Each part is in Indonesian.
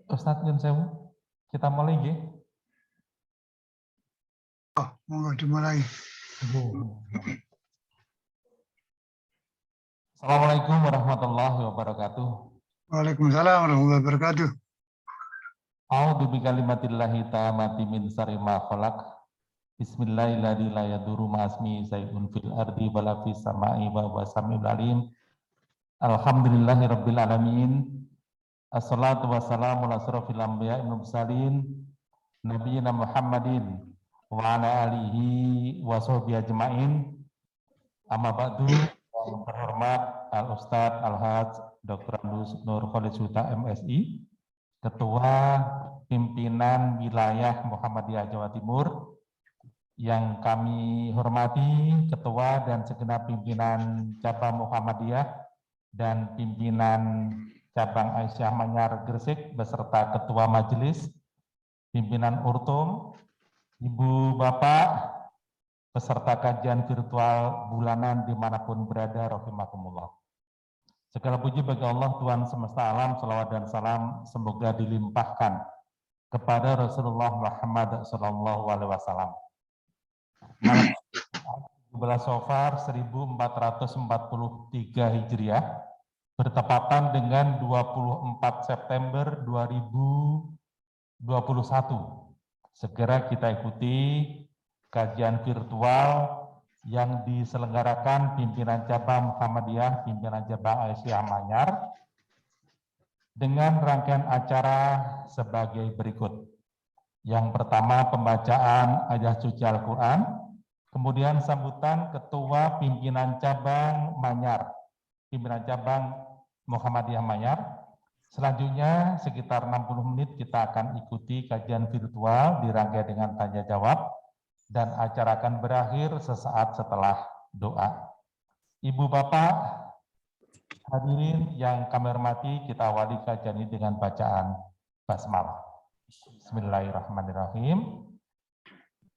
Ustadz Yun Sewu, kita mulai ya. Oh, monggo dimulai. Assalamualaikum warahmatullahi wabarakatuh. Waalaikumsalam warahmatullahi wabarakatuh. A'udzu bikalimatillahi tammati min syarri ma khalaq. Bismillahirrahmanirrahim. La yadurru ma'asmi syai'un fil ardi wala fis sama'i wa huwas samiul alim. Alhamdulillahirabbil alamin. Assalatu wassalamu ala asrofil anbiya'i wal mursalin nabiyina Muhammadin wa ala alihi wa sahbihi ajmain. Amma ba'du. Yang terhormat Al-Ustadz Al-Haj Dr. Andus Nur Khalid Suta MSI, Ketua Pimpinan Wilayah Muhammadiyah Jawa Timur, yang kami hormati Ketua dan segenap pimpinan cabang Muhammadiyah dan pimpinan cabang Aisyah Manyar Gresik beserta Ketua Majelis, pimpinan Urtum, Ibu Bapak, peserta kajian virtual bulanan dimanapun berada, rahimakumullah. Segala puji bagi Allah, Tuhan semesta alam, salawat dan salam semoga dilimpahkan kepada Rasulullah Muhammad SAW. Malam 17 Safar 1443 Hijriah, bertepatan dengan 24 September 2021. Segera kita ikuti kajian virtual yang diselenggarakan pimpinan cabang Muhammadiyah, pimpinan cabang Aisyah Manyar dengan rangkaian acara sebagai berikut. Yang pertama, pembacaan ayat suci Al-Quran, kemudian sambutan Ketua Pimpinan Cabang Manyar, pimpinan cabang Muhammadiyah Manyar. Selanjutnya sekitar 60 menit kita akan ikuti kajian virtual dirangkai dengan tanya jawab, dan acara akan berakhir sesaat setelah doa. Ibu Bapak hadirin yang kami hormati, kita awali kajian ini dengan bacaan basmalah. Bismillahirrahmanirrahim.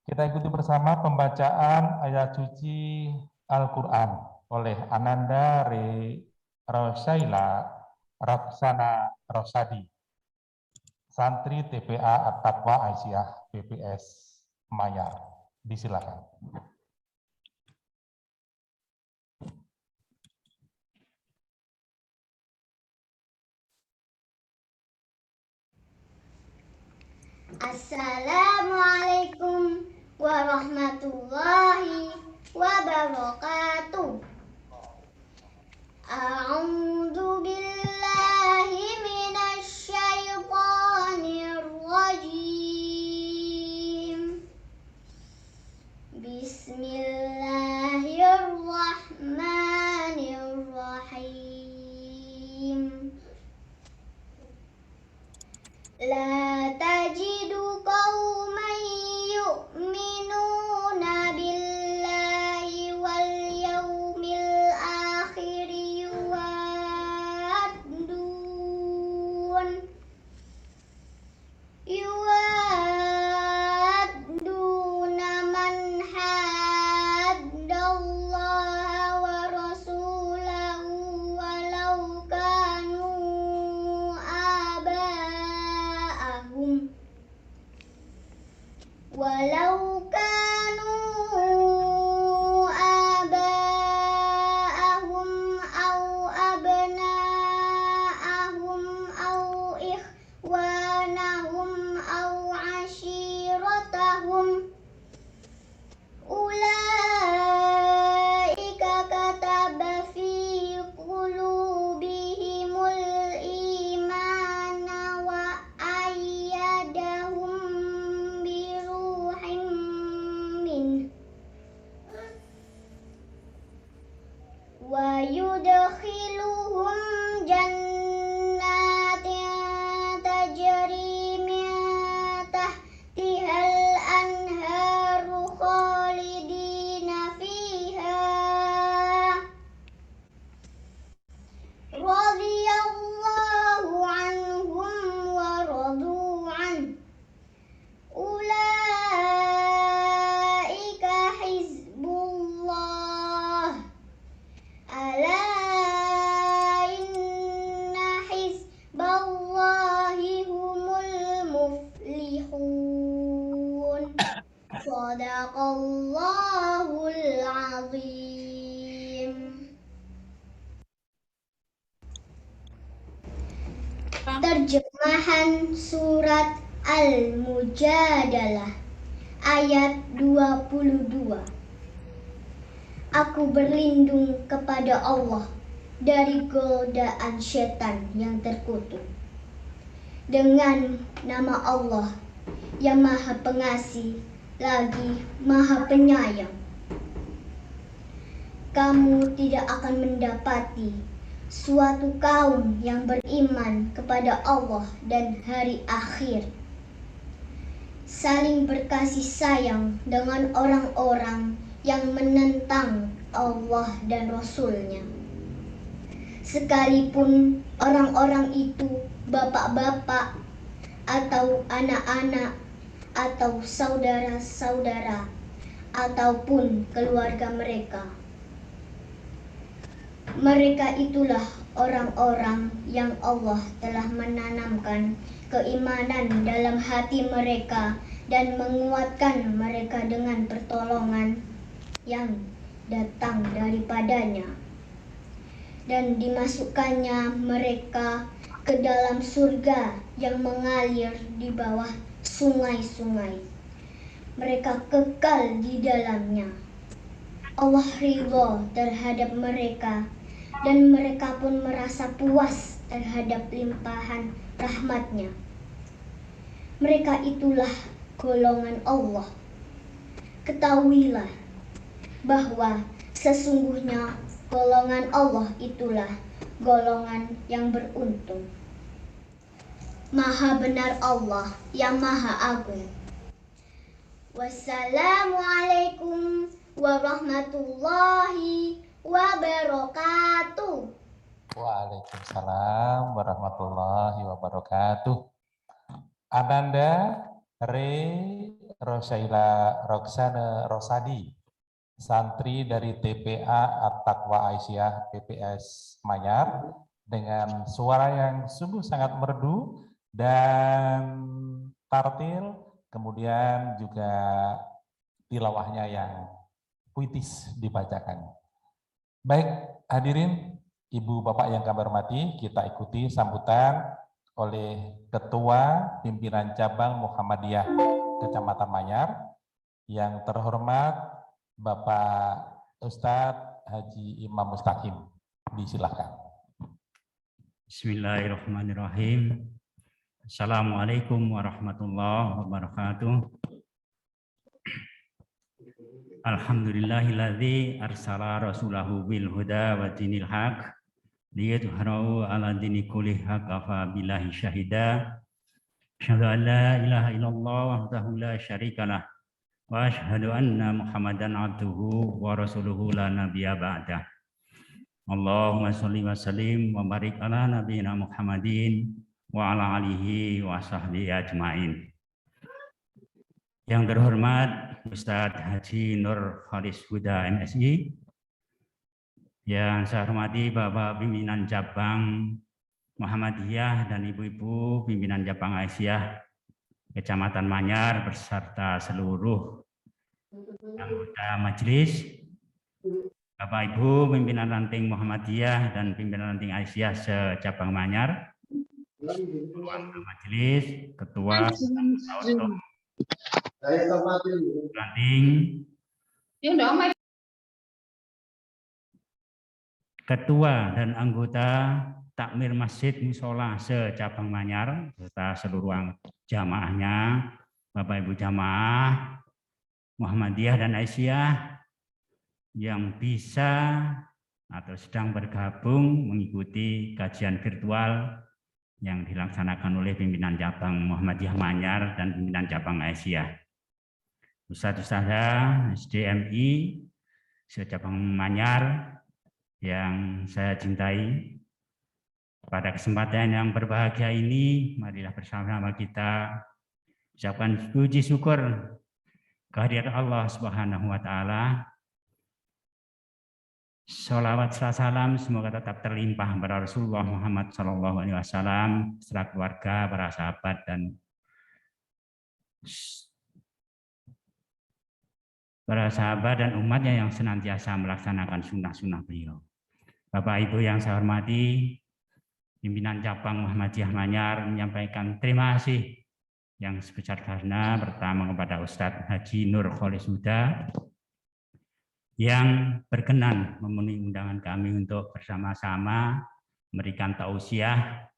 Kita ikuti bersama pembacaan ayat suci Al-Quran oleh Ananda Rosaila Raksana Rosadi, santri TPA At-Taqwa Aisyah BPS Manyar. Disilakan. Assalamualaikum warahmatullahi wabarakatuh. A'udzu billahi minasy syaithanir rajim. Bismillahirrahmanirrahim. La tajidu qauman yu'minuna billahi wal yawmil akhir yuwadduna man haddallaha wa rasulahu walau kanu aba'ahum aw abna'ahum aw ikhwanahum aw ashiratahum. Ulaika kataba fi qulubihimul imana wa ayyadahum biruhim Sadaqallahul azim. Terjemahan surat Al-Mujadalah ayat 22. Aku berlindung kepada Allah dari godaan setan yang terkutuk. Dengan nama Allah yang Maha Pengasih lagi Maha Penyayang. Kamu tidak akan mendapati suatu kaum yang beriman kepada Allah dan hari akhir, saling berkasih sayang dengan orang-orang yang menentang Allah dan Rasul-Nya. Sekalipun orang-orang itu bapak-bapak atau anak-anak atau saudara-saudara ataupun keluarga mereka. Mereka itulah orang-orang yang Allah telah menanamkan keimanan dalam hati mereka dan menguatkan mereka dengan pertolongan yang datang daripadanya. Dan dimasukkannya mereka ke dalam surga yang mengalir di bawah sungai-sungai. Mereka kekal di dalamnya. Allah ridho terhadap mereka dan mereka pun merasa puas terhadap limpahan rahmat-Nya. Mereka itulah golongan Allah. Ketahuilah bahwa sesungguhnya golongan Allah itulah golongan yang beruntung. Maha benar Allah yang Maha Agung. Wassalamualaikum warahmatullahi wabarakatuh. Waalaikumsalam warahmatullahi wabarakatuh. Ananda Re Rosaila Roksana Rosadi, santri dari TPA At-Taqwa Aisyah PPS Manyar, dengan suara yang sungguh sangat merdu dan tartil, kemudian juga tilawahnya yang puitis dibacakan. Baik, hadirin Ibu Bapak yang kami hormati, kita ikuti sambutan oleh Ketua Pimpinan Cabang Muhammadiyah Kecamatan Manyar yang terhormat Bapak Ustadz Haji Imam Mustaqim. Disilakan. Bismillahirrahmanirrahim. Assalamualaikum warahmatullahi wabarakatuh. Alhamdulillahilladzi arsala rasulahu bil huda wa dinil haq liyudhhirahu ala dini kulli haqqa billahi syahida. Asyhadu an la ilaha illallah wahdahu la syarikalah wa asyhadu anna Muhammadan abduhu wa rasuluhu la nabiyya ba'dah. Allahumma sholli wa sallim wa barik ala nabiyyina Muhammadin wa ala alihi wa sahbihi ajmain. Yang terhormat Ustadz Haji Nur Khalis Huda MSI, yang saya hormati Bapak Pimpinan Cabang Muhammadiyah dan Ibu-Ibu Pimpinan Cabang Aisyah Kecamatan Manyar beserta seluruh anggota majelis, Bapak Ibu Pimpinan Ranting Muhammadiyah dan Pimpinan Ranting Aisyah se-Cabang Manyar, majelis, Ketua Ranting, Ketua dan anggota Takmir Masjid Musola se-Cabang Manyar serta seluruh jamaahnya, Bapak Ibu jamaah Muhammadiyah dan Aisyah yang bisa atau sedang bergabung mengikuti kajian virtual yang dilaksanakan oleh pimpinan cabang Muhammadiyah Manyar dan pimpinan cabang Aisyah. Ustadz-ustadzah SDMI se-Cabang Manyar yang saya cintai, pada kesempatan yang berbahagia ini, marilah bersama-sama kita ucapkan puji syukur kehadirat Allah Subhanahu wa Ta'ala. Sholawat salam semoga tetap terlimpah kepada Rasulullah Muhammad SAW, serta keluarga, para sahabat dan para sahabat dan umatnya yang senantiasa melaksanakan sunnah-sunnah beliau. Bapak Ibu yang saya hormati, pimpinan cabang Muhammadiyah Manyar menyampaikan terima kasih yang sebesar-besarnya pertama kepada Ustadz Haji Nur Kholis Huda yang berkenan memenuhi undangan kami untuk bersama-sama memberikan tausiah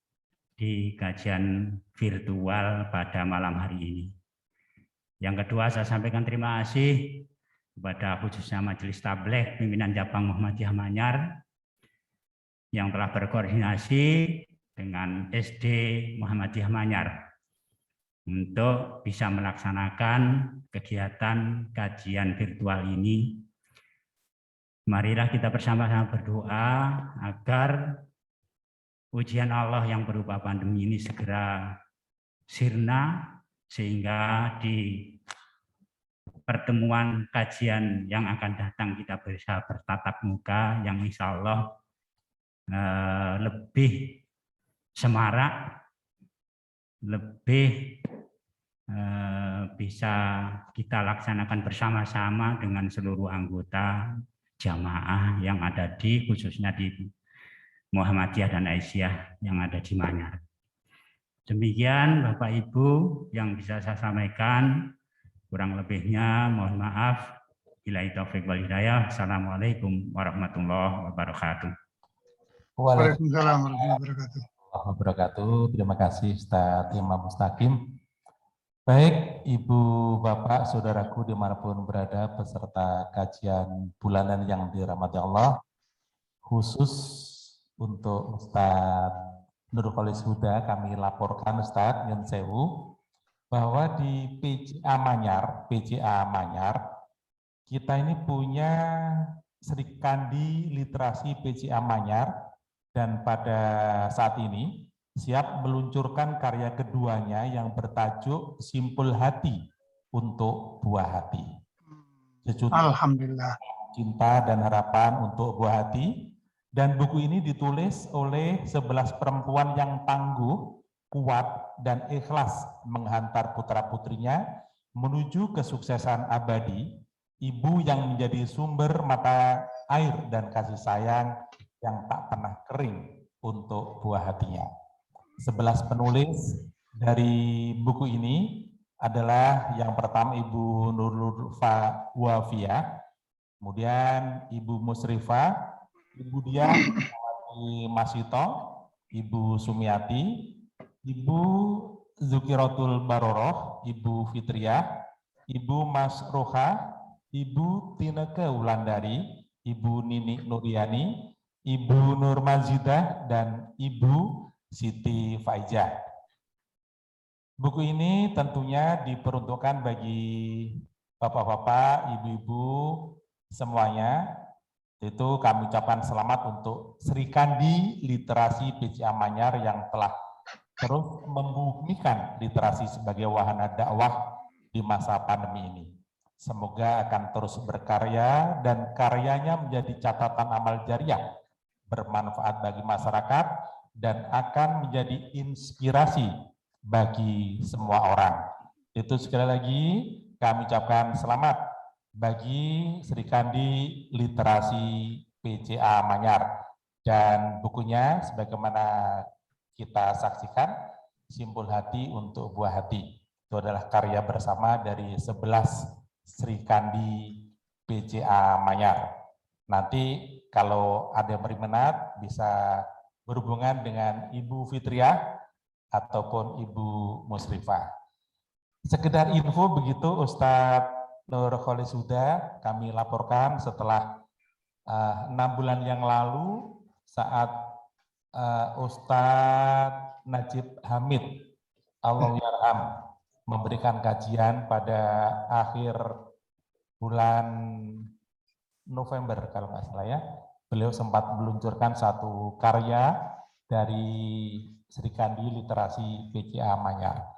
di kajian virtual pada malam hari ini. Yang kedua, saya sampaikan terima kasih kepada khususnya Majelis Tabligh pimpinan cabang Muhammadiyah Manyar yang telah berkoordinasi dengan SD Muhammadiyah Manyar untuk bisa melaksanakan kegiatan kajian virtual ini. Marilah kita bersama-sama berdoa agar ujian Allah yang berupa pandemi ini segera sirna, sehingga di pertemuan kajian yang akan datang kita bisa bertatap muka yang insya Allah lebih semarak, lebih bisa kita laksanakan bersama-sama dengan seluruh anggota jamaah yang ada di khususnya di Muhammadiyah dan Aisyah yang ada di Manyar. Demikian Bapak Ibu yang bisa saya sampaikan. Kurang lebihnya mohon maaf. Billahi taufiq wal hidayah. Assalamualaikum warahmatullahi wabarakatuh. Waalaikumsalam warahmatullahi wabarakatuh. Terima kasih Ustadz Imam Mustaqim. Baik, Ibu, Bapak, Saudaraku dimanapun berada, peserta kajian bulanan yang dirahmati Allah, khusus untuk Ustadz Nur Kholis Huda, kami laporkan Ustadz Nyun Sewu, bahwa di PCA Manyar, kita ini punya Sri Kandi Literasi PCA Manyar, dan pada saat ini siap meluncurkan karya keduanya yang bertajuk Simpul Hati untuk Buah Hati. Alhamdulillah. Cinta dan harapan untuk buah hati. Dan buku ini ditulis oleh 11 perempuan yang tangguh, kuat, dan ikhlas menghantar putra-putrinya menuju kesuksesan abadi, ibu yang menjadi sumber mata air dan kasih sayang yang tak pernah kering untuk buah hatinya. 11 penulis dari buku ini adalah yang pertama Ibu Nurul Wafia, kemudian Ibu Musrifah, Ibu Diah Masito, Ibu Sumiati, Ibu Zukiratul Baroroh, Ibu Fitriah, Ibu Mas Roha, Ibu Tineke Wulandari, Ibu Nini Nuriani, Ibu Nur Mazidah, dan Ibu Siti Faijah. Buku ini tentunya diperuntukkan bagi bapak-bapak, ibu-ibu semuanya. Itu kami ucapkan selamat untuk Sri Kandi Literasi PCA Manyar yang telah terus membumikan literasi sebagai wahana dakwah di masa pandemi ini. Semoga akan terus berkarya dan karyanya menjadi catatan amal jariah, bermanfaat bagi masyarakat, dan akan menjadi inspirasi bagi semua orang. Itu sekali lagi kami ucapkan selamat bagi Sri Kandi Literasi PCA Manyar. Dan bukunya sebagaimana kita saksikan, Simpul Hati untuk Buah Hati. Itu adalah karya bersama dari 11 Sri Kandi PCA Manyar. Nanti kalau ada yang berminat bisa berhubungan dengan Ibu Fitriah ataupun Ibu Musrifah. Sekedar info begitu Ustadz Nur Kholis Huda kami laporkan setelah 6 bulan yang lalu saat Ustadz Najib Hamid Allahyarham memberikan kajian pada akhir bulan November kalau nggak salah ya. Beliau sempat meluncurkan satu karya dari Sri Kandi Literasi PCA Manyar.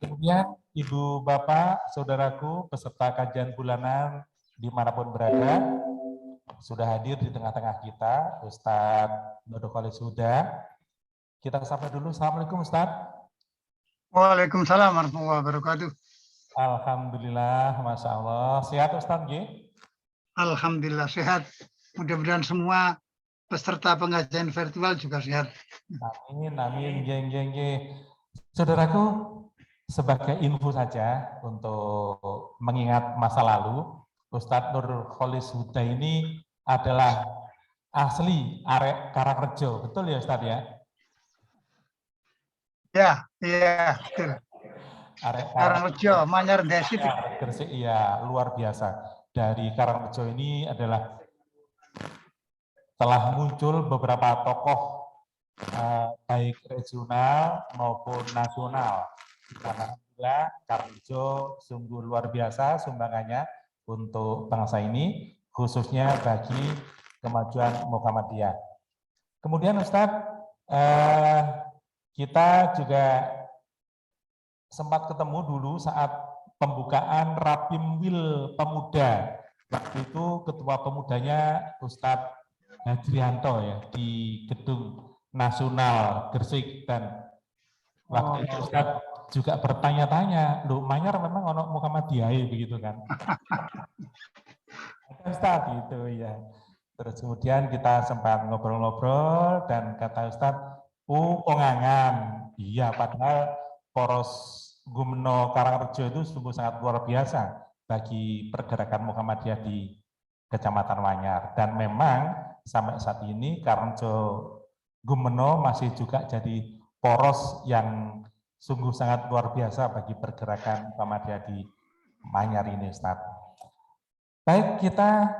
Kemudian Ibu Bapak, Saudaraku, peserta kajian bulanan dimanapun berada, sudah hadir di tengah-tengah kita, Ustadz Nur Kholis Huda. Kita sapa dulu, Assalamualaikum Ustadz. Waalaikumsalam warahmatullahi wabarakatuh. Alhamdulillah, Masya Allah. Sehat Ustaz G? Alhamdulillah sehat. Mudah-mudahan semua peserta pengajian virtual juga sehat. Amin, amin, geng, geng, geng. Saudaraku, sebagai info saja untuk mengingat masa lalu, Ustadz Nur Kholis Huda ini adalah asli arek Karangrejo, betul ya Ustadz ya? Iya, betul. Arek Karangrejo, Manyar Desit. Gresik, iya, luar biasa. Dari Karangrejo ini adalah telah muncul beberapa tokoh baik regional maupun nasional. Alhamdulillah, Karangrejo sungguh luar biasa sumbangannya untuk bangsa ini, khususnya bagi kemajuan Muhammadiyah. Kemudian Ustadz, kita juga sempat ketemu dulu saat pembukaan Rapimwil Pemuda. Waktu itu ketua pemudanya Ustadz Hadrianto ya di Gedung Nasional Gresik, dan waktu itu Ustadz juga bertanya-tanya, loh Manyar memang ono Muhammadiyah begitu kan? Ustadz gitu ya. Terus kemudian kita sempat ngobrol-ngobrol dan kata Ustadz, kongangan. Iya, padahal poros Gumeno Karangrejo itu sungguh sangat luar biasa bagi pergerakan Muhammadiyah di Kecamatan Manyar. Dan memang sampai saat ini Karangrejo Gumeno masih juga jadi poros yang sungguh sangat luar biasa bagi pergerakan Muhammadiyah di Manyar ini, Ustaz. Baik, kita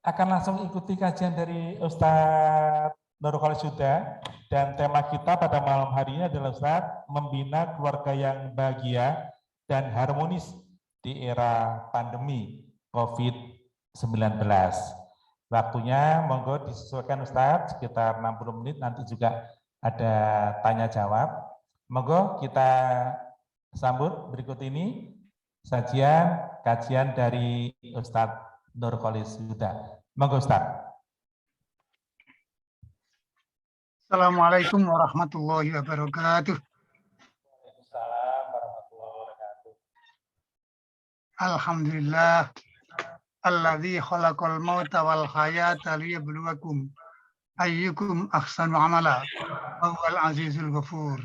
akan langsung ikuti kajian dari Ustadz Nur Kholis Huda, dan tema kita pada malam hari ini adalah Ustadz, membina keluarga yang bahagia dan harmonis di era pandemi COVID-19. Waktunya monggo disesuaikan Ustadz, sekitar 60 menit, nanti juga ada tanya jawab. Monggo kita sambut berikut ini sajian kajian dari Ustadz Nur Kholis Huda. Monggo Ustaz. Assalamualaikum warahmatullahi wabarakatuh. Waalaikumsalam warahmatullahi wabarakatuh. Alhamdulillah. Alladzi khalaqal mauta wal hayata liyabluwakum ayyukum ahsanu amala wa huwal azizul ghafur.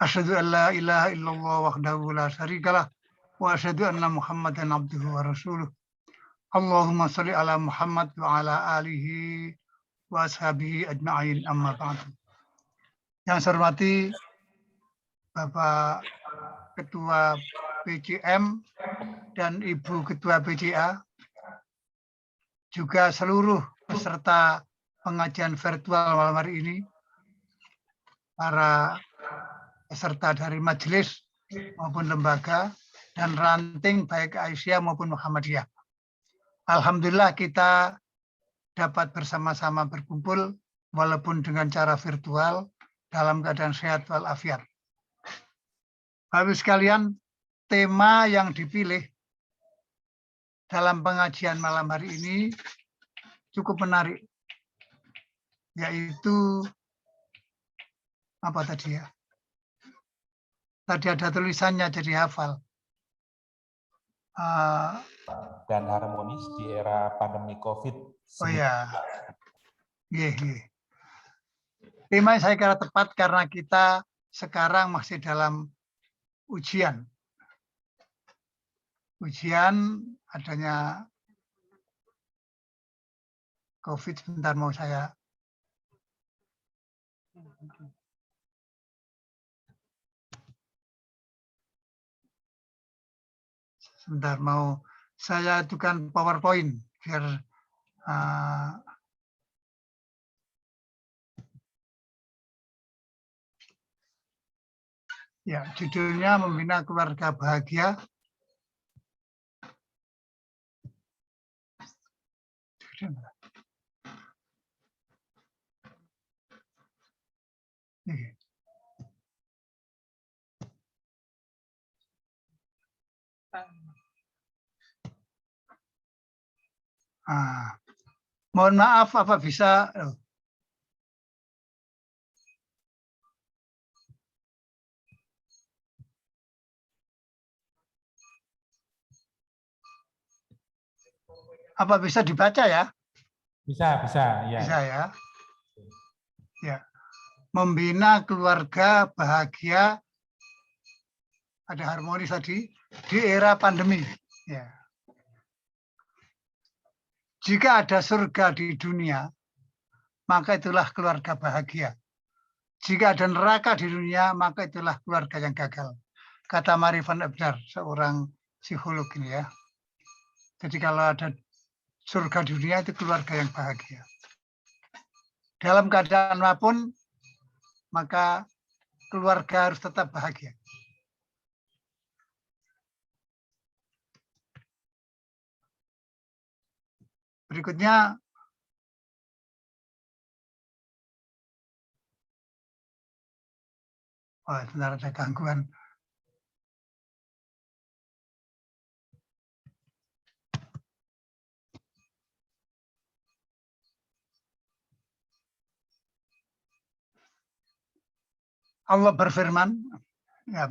Asyhadu an la ilaha illallah wahdahu la syarikalah wa asyhadu anna Muhammadan abduhu wa rasuluh. Allahumma sholli ala Muhammad wa ala alihi wa ashabihi ajma'in, amma ba'du. Yang saya hormati Bapak Ketua PCM dan Ibu Ketua PCA, juga seluruh peserta pengajian virtual malam hari ini, para peserta dari majelis maupun lembaga dan ranting baik Aisyah maupun Muhammadiyah. Alhamdulillah kita dapat bersama-sama berkumpul walaupun dengan cara virtual dalam keadaan sehat walafiat. Bapak sekalian, tema yang dipilih dalam pengajian malam hari ini cukup menarik, yaitu apa tadi ya? Tadi ada tulisannya jadi hafal. Dan harmonis di era pandemi COVID. Oh ya, tema saya kira tepat karena kita sekarang masih dalam ujian. Ujian adanya COVID. Sebentar mau saya. Sebentar mau saya ajukan PowerPoint biar ya, judulnya membina keluarga bahagia. Mohon maaf, apa bisa Apa bisa dibaca ya? Bisa, ya. Bisa ya. Ya. Membina keluarga bahagia, ada harmonis tadi, di era pandemi. Ya. Jika ada surga di dunia, maka itulah keluarga bahagia. Jika ada neraka di dunia, maka itulah keluarga yang gagal. Kata Marie van Ebner, seorang psikolog ini ya. Jadi kalau ada surga di dunia itu keluarga yang bahagia. Dalam keadaan apapun, maka keluarga harus tetap bahagia. Berikutnya, sebentar ada gangguan. Allah berfirman, ya,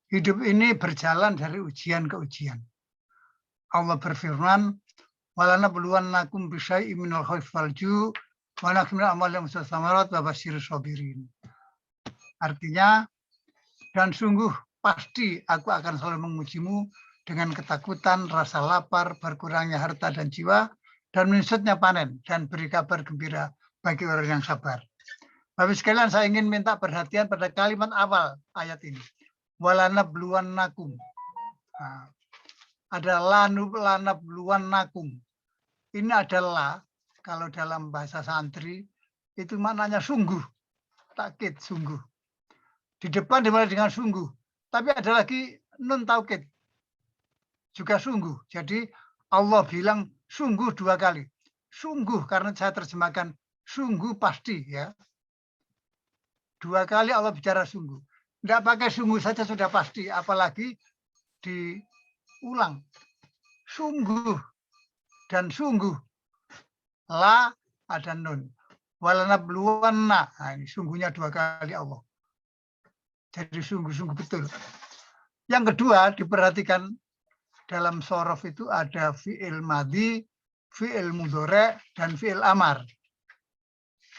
hidup ini berjalan dari ujian ke ujian. Allah berfirman, walanabluwannakum bisyai'im minal khawfi wal ju' wa naqsin minal amwali wal thamarat wa basyiril sabirin. Artinya, dan sungguh pasti aku akan selalu mengujimu dengan ketakutan, rasa lapar, berkurangnya harta dan jiwa, dan menyusutnya panen, dan beri kabar gembira bagi orang yang sabar. Bapak sekalian, saya ingin minta perhatian pada kalimat awal ayat ini. Walanabluwannakum. Nah, ada lanabluwannakum. Ini adalah, kalau dalam bahasa santri, itu maknanya sungguh. Takkid, sungguh. Di depan dimulai dengan sungguh. Tapi ada lagi nun taukid. Juga sungguh. Jadi Allah bilang sungguh 2 kali. Sungguh, karena saya terjemahkan sungguh pasti ya. 2 kali Allah bicara sungguh. Tidak pakai sungguh saja sudah pasti, apalagi diulang. Sungguh dan sungguh. La ada nun. Walanabluwanna. Nah, ini sungguhnya 2 kali Allah. Jadi sungguh-sungguh betul. Yang kedua, diperhatikan dalam sorof itu ada fi'il madhi, fi'il mudhari, dan fi'il amar.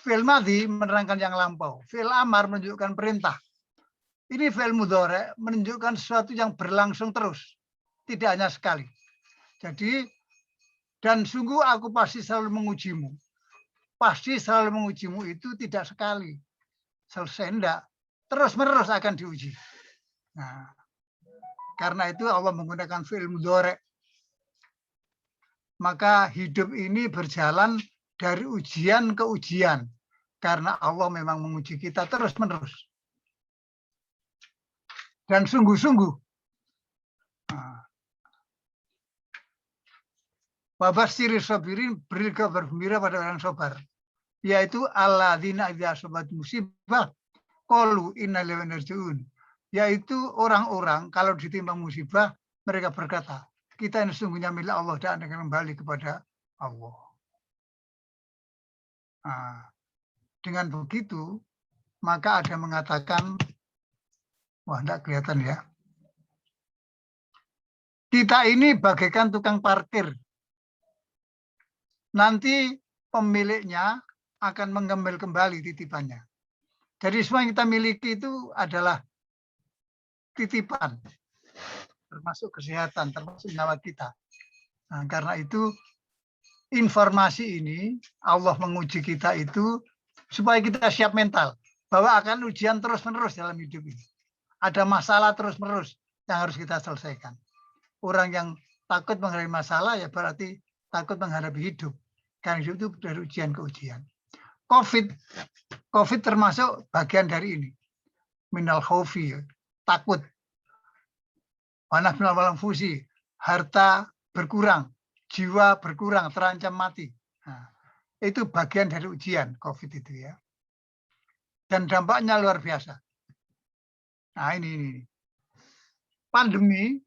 Fi'il madhi menerangkan yang lampau. Fi'il amar menunjukkan perintah. Ini fi'il mudhari menunjukkan sesuatu yang berlangsung terus. Tidak hanya sekali. Jadi, dan sungguh aku pasti selalu mengujimu. Pasti selalu mengujimu itu tidak sekali. Selesai enggak. Terus-menerus akan diuji. Nah, karena itu Allah menggunakan fi'il mudhari. Maka hidup ini berjalan dari ujian ke ujian. Karena Allah memang menguji kita terus-menerus. Dan sungguh-sungguh. Wabasyiril sabirin, beri kabar gembira pada orang sabar. Yaitu alladzina idza asabat musibah qalu inna lillahi wa inna ilaihi raji'un. Yaitu orang-orang kalau ditimpa musibah mereka berkata, kita ini sesungguhnya milik Allah dan akan kembali kepada Allah. Nah, dengan begitu maka ada mengatakan, wah enggak kelihatan ya. Kita ini bagaikan tukang parkir. Nanti pemiliknya akan mengambil kembali titipannya. Jadi semua yang kita miliki itu adalah titipan, termasuk kesehatan, termasuk nyawa kita. Nah, karena itu informasi ini Allah menguji kita itu supaya kita siap mental bahwa akan ujian terus-menerus dalam hidup ini. Ada masalah terus-menerus yang harus kita selesaikan. Orang yang takut menghadapi masalah ya berarti takut menghadapi hidup. Karena hidup itu dari ujian ke ujian. COVID termasuk bagian dari ini. Minal khaufi, takut. Wanah minal walang fusi, harta berkurang, jiwa berkurang, terancam mati. Nah, itu bagian dari ujian COVID itu ya. Dan dampaknya luar biasa. Nah ini. Pandemi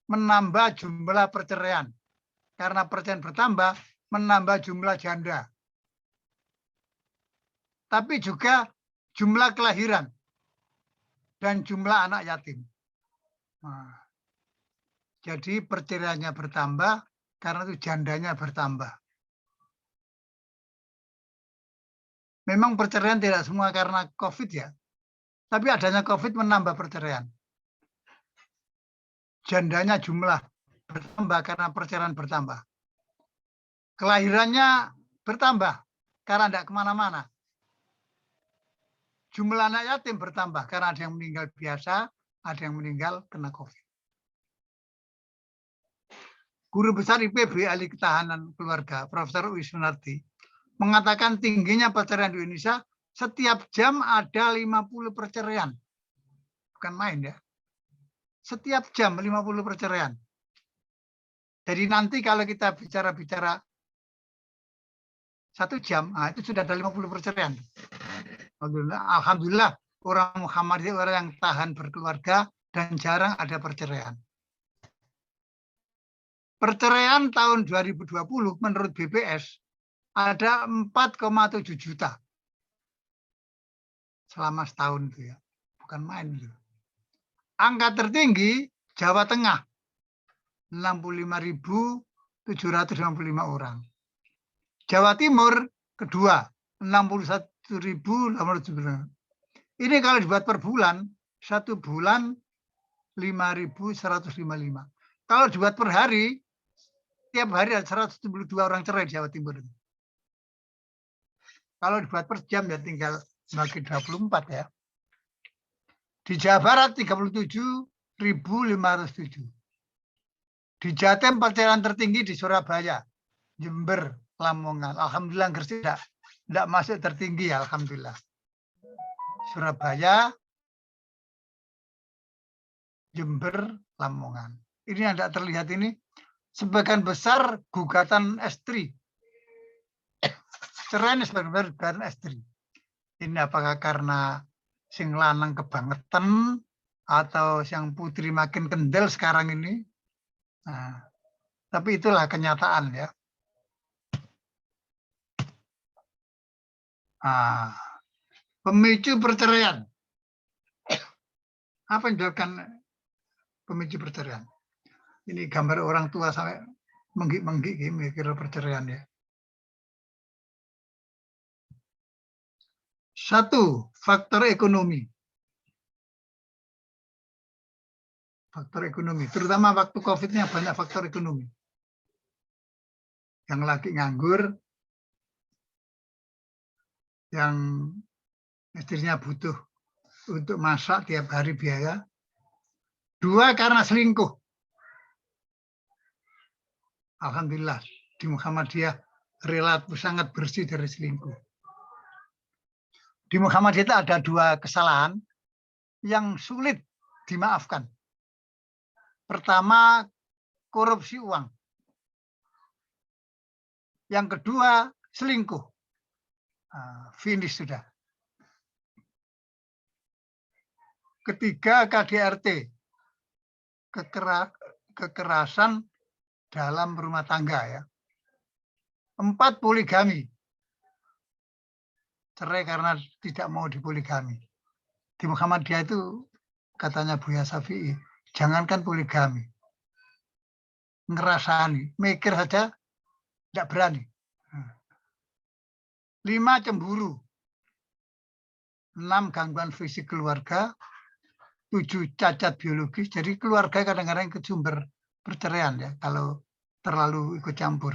menambah jumlah perceraian. Karena perceraian bertambah, menambah jumlah janda. Tapi juga jumlah kelahiran dan jumlah anak yatim. Nah, jadi perceraiannya bertambah, karena itu jandanya bertambah. Memang perceraian tidak semua karena COVID ya, tapi adanya COVID menambah perceraian. Jandanya jumlah bertambah karena perceraian bertambah. Kelahirannya bertambah karena tidak kemana-mana. Jumlah anak yatim bertambah karena ada yang meninggal biasa, ada yang meninggal kena COVID. Guru besar IPB Ahli Ketahanan Keluarga, Profesor Uwais Sunardi, mengatakan tingginya perceraian di Indonesia, setiap jam ada 50 perceraian. Bukan main ya. Setiap jam 50 perceraian. Jadi nanti kalau kita bicara 1 jam, nah itu sudah ada 50 perceraian. Alhamdulillah orang Muhammadiyah orang yang tahan berkeluarga dan jarang ada perceraian. Perceraian tahun 2020 menurut BPS ada 4,7 juta selama setahun itu ya, bukan main itu. Angka tertinggi Jawa Tengah 65.755 orang. Jawa Timur kedua 61.800. Ini kalau dibuat per bulan, 1 bulan 5.155. Kalau dibuat per hari, tiap hari ada 172 orang cerai di Jawa Timur. Kalau dibuat per jam ya tinggal bagi 24 ya. Di Jawa Barat 37.507. Di Jatim perceraian tertinggi di Surabaya, Jember, Lamongan. Alhamdulillah Gresik tidak masuk tertinggi ya, alhamdulillah. Surabaya, Jember, Lamongan. Ini yang tidak terlihat ini. Sebagian besar gugatan istri. Cerai ini sebagian besar gugatan istri. Ini apakah karena sing lanang kebangetan atau yang putri makin kendel sekarang ini? Nah, tapi itulah kenyataan ya. Pemicu perceraian. Apa yang menyebabkan pemicu perceraian? Ini gambar orang tua sampai menggik-menggik mikir perceraian ya. 1. Faktor ekonomi. Faktor ekonomi. Terutama waktu COVID-nya banyak faktor ekonomi. Yang lagi nganggur, yang istrinya butuh untuk masak tiap hari biaya. 2. Karena selingkuh. Alhamdulillah di Muhammadiyah relatif sangat bersih dari selingkuh. Di Muhammadiyah itu ada 2 kesalahan yang sulit dimaafkan. Pertama, korupsi uang. Yang kedua, selingkuh. Finish sudah. Ketiga, KDRT. Kekerasan dalam rumah tangga ya. 4, poligami. Cerai karena tidak mau dipoligami. Di Muhammadiyah itu katanya Buya Syafi'i, jangankan poligami. Ngerasani, mikir saja tidak berani. 5, cemburu. 6, gangguan fisik keluarga. 7, cacat biologis. Jadi keluarga kadang-kadang ikut sumber perceraian ya kalau terlalu ikut campur.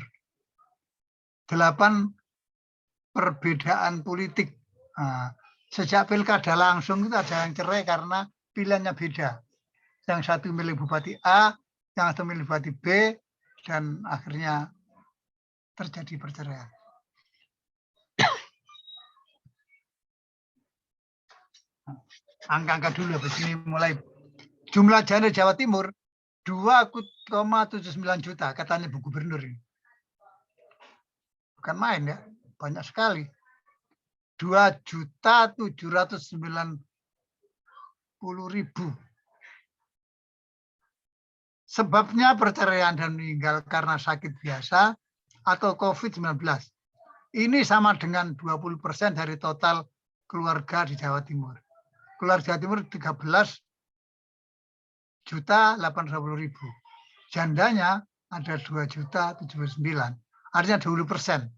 8, perbedaan politik. Sejak pilkada langsung itu ada yang cerai karena pilihannya beda. Yang satu milih Bupati A, yang satu milih Bupati B, dan akhirnya terjadi perceraian. Angka-angka dulu habis ini mulai. Jumlah janda Jawa Timur 2,79 juta katanya Bu Gubernur ini. Bukan main ya, banyak sekali. 2.790.000. Sebabnya perceraian dan meninggal karena sakit biasa atau COVID-19. Ini sama dengan 20% dari total keluarga di Jawa Timur. Keluarga Jawa Timur 13.880.000. Jandanya ada 2.079.000, artinya 20%.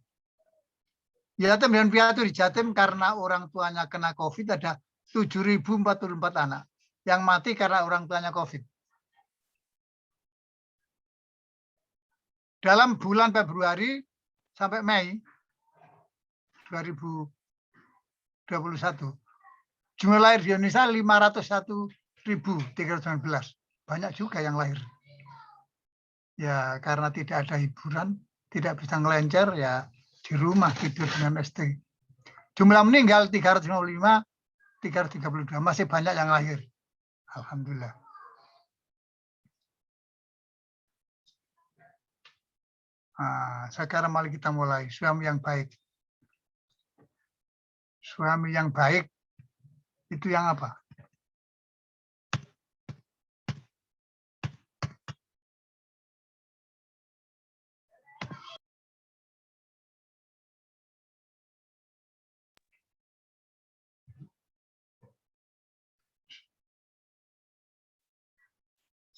Yatim dan piatu di Jatim karena orang tuanya kena COVID ada 7.044 anak yang mati karena orang tuanya COVID. Dalam bulan Februari sampai Mei 2021, jumlah lahir di Indonesia 501.319. Banyak juga yang lahir. Ya karena tidak ada hiburan, tidak bisa ngelencer, ya di rumah tidur dengan ST. Jumlah meninggal 355, 332. Masih banyak yang lahir. Alhamdulillah. Nah, sekarang mari kita mulai. Suami yang baik. Suami yang baik itu yang apa?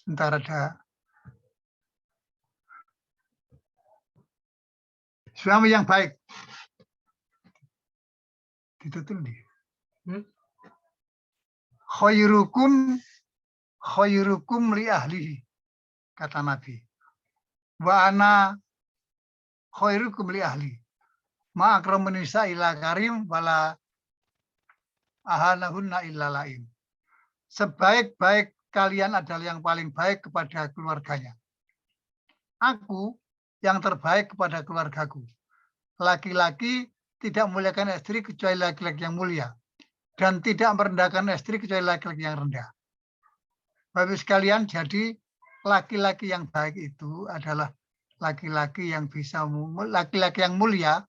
Sebentar ada. Suami yang baik. Ditutul nih. Khairukum li ahlihi, kata Nabi. Wa ana khairukum li ahli. Ma akramun nisa illa karim wala ahanahunna illa laim. Sebaik-baik kalian adalah yang paling baik kepada keluarganya. Aku yang terbaik kepada keluargaku. Laki-laki tidak memuliakan istri kecuali laki-laki yang mulia. Dan tidak merendahkan istri kecuali laki-laki yang rendah. Bapak sekalian, jadi laki-laki yang baik itu adalah laki-laki yang bisa, laki-laki yang mulia,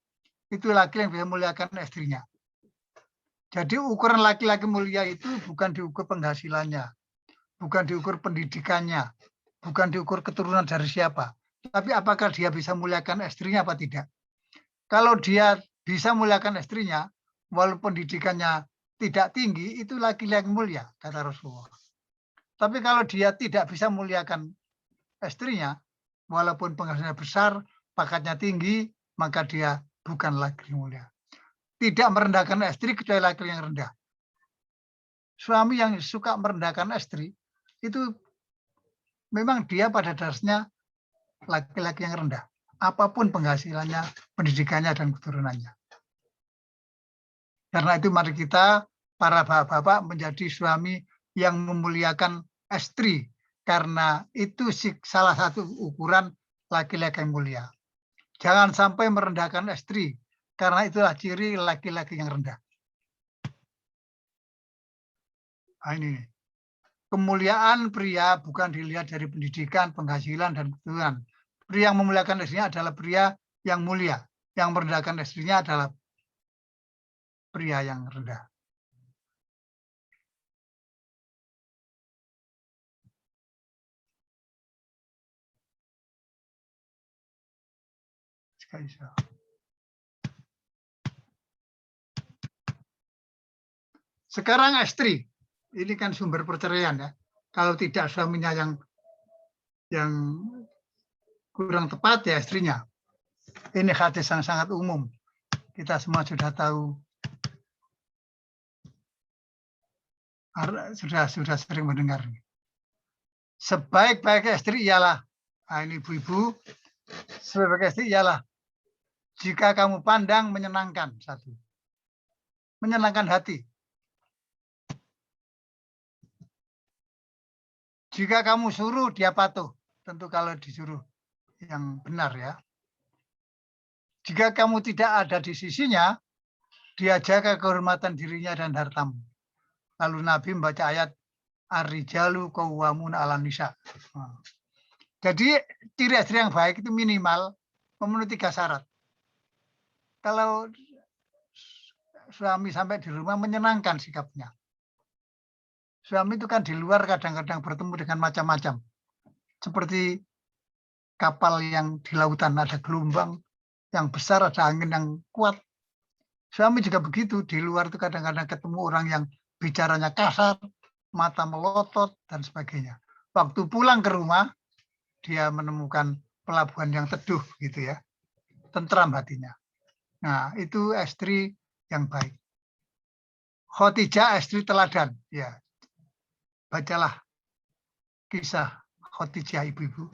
itu laki-laki yang bisa memuliakan istrinya. Jadi ukuran laki-laki mulia itu bukan diukur penghasilannya, bukan diukur pendidikannya, bukan diukur keturunan dari siapa, tapi apakah dia bisa memuliakan istrinya apa tidak. Kalau dia bisa memuliakan istrinya, walaupun pendidikannya tidak tinggi, itu laki-laki mulia, kata Rasulullah. Tapi kalau dia tidak bisa memuliakan istrinya, walaupun penghasilannya besar, pakatnya tinggi, maka dia bukan laki-laki mulia. Tidak merendahkan istri kecuali laki-laki yang rendah. Suami yang suka merendahkan istri, itu memang dia pada dasarnya laki-laki yang rendah. Apapun penghasilannya, pendidikannya, dan keturunannya. Karena itu mari kita, para bapak-bapak, menjadi suami yang memuliakan istri. Karena itu salah satu ukuran laki-laki yang mulia. Jangan sampai merendahkan istri. Karena itulah ciri laki-laki yang rendah. Nah, ini. Kemuliaan pria bukan dilihat dari pendidikan, penghasilan, dan keturunan. Pria yang memuliakan istrinya adalah pria yang mulia. Yang merendahkan istrinya adalah pria yang rendah. Sekarang istri, ini kan sumber perceraian ya. Kalau tidak suaminya yang kurang tepat ya istrinya. Ini hadis yang sangat umum. Kita semua sudah tahu, sudah sering mendengar. Sebaik-baik istri ialah, nah ini ibu-ibu, sebaik-baik istri ialah jika kamu pandang menyenangkan, satu, menyenangkan hati. Jika kamu suruh, dia patuh. Tentu kalau disuruh yang benar ya. Jika kamu tidak ada di sisinya, dia jaga kehormatan dirinya dan hartamu. Lalu Nabi membaca ayat Ar-rijalu qawwamuna 'alan nisa. Jadi ciri istri yang baik itu minimal memenuhi 3 syarat. Kalau suami sampai di rumah menyenangkan sikapnya. Suami itu kan di luar kadang-kadang bertemu dengan macam-macam. Seperti kapal yang di lautan ada gelombang yang besar, ada angin yang kuat. Suami juga begitu, di luar itu kadang-kadang ketemu orang yang bicaranya kasar, mata melotot, dan sebagainya. Waktu pulang ke rumah, dia menemukan pelabuhan yang teduh gitu ya, tentram hatinya. Nah, itu istri yang baik. Khadijah istri teladan, ya. Bacalah kisah Khadijah ibu-ibu.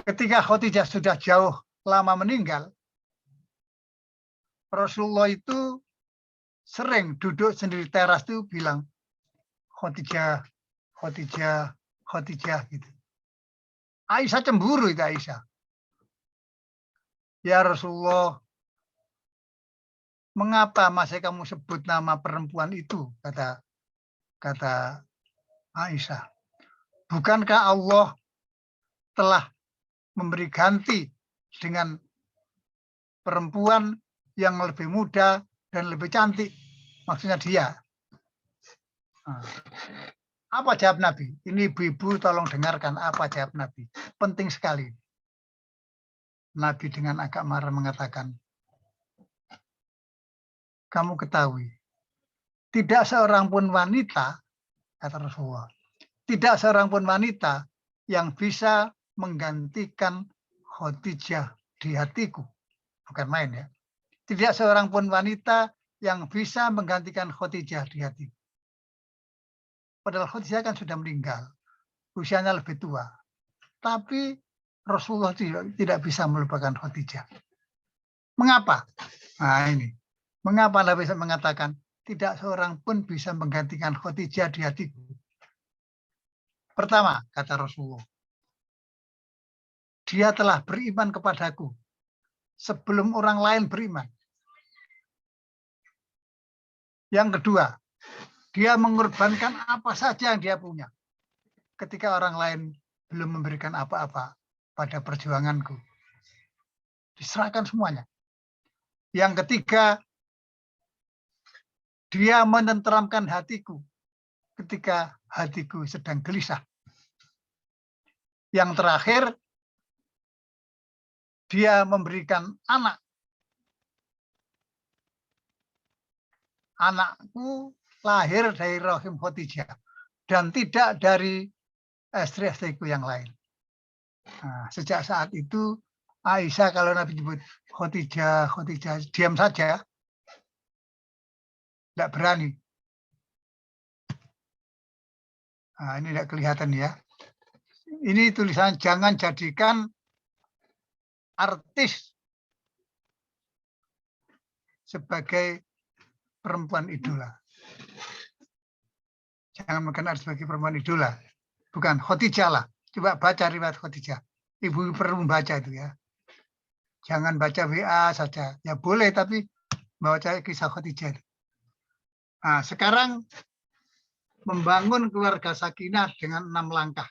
Ketika Khadijah sudah jauh lama meninggal, Rasulullah itu sering duduk sendiri teras itu bilang Khadijah, Khadijah, Khadijah gitu. Aisyah cemburu itu Aisyah. Ya Rasulullah, mengapa masih kamu sebut nama perempuan itu? Kata Aisyah. Bukankah Allah telah memberi ganti dengan perempuan yang lebih muda dan lebih cantik? Maksudnya dia. Nah, apa jawab Nabi? Ini ibu-ibu tolong dengarkan apa jawab Nabi. Penting sekali. Nabi dengan agak marah mengatakan, kamu ketahui, tidak seorang pun wanita, kata Rasulullah, tidak seorang pun wanita yang bisa menggantikan Khadijah di hatiku. Bukan main ya. Tidak seorang pun wanita yang bisa menggantikan Khadijah di hatiku. Padahal Khadijah kan sudah meninggal. Usianya lebih tua. Tapi Rasulullah tidak bisa melupakan Khadijah. Mengapa? Nah ini. Mengapa Nabi mengatakan tidak seorang pun bisa menggantikan Khadijah di hatiku? Pertama, kata Rasulullah, dia telah beriman kepadaku sebelum orang lain beriman. Yang kedua, dia mengorbankan apa saja yang dia punya ketika orang lain belum memberikan apa-apa pada perjuanganku. Diserahkan semuanya. Yang ketiga, dia menenteramkan hatiku ketika hatiku sedang gelisah. Yang terakhir, dia memberikan anak. Anakku lahir dari rahim Khadijah dan tidak dari istri-istriku yang lain. Nah, sejak saat itu Aisyah kalau Nabi nyebut Khadijah, Khadijah, diam saja. Tidak berani. Nah, ini tidak kelihatan ya. Ini tulisan jangan jadikan artis sebagai perempuan idola. Jangan mengenal sebagai perempuan idola. Bukan, Khadijah lah. Coba baca riwayat Khadijah. Ibu perlu membaca itu ya. Jangan baca WA saja. Ya boleh, tapi baca kisah Khadijah. Nah, sekarang membangun keluarga sakinah dengan 6 langkah.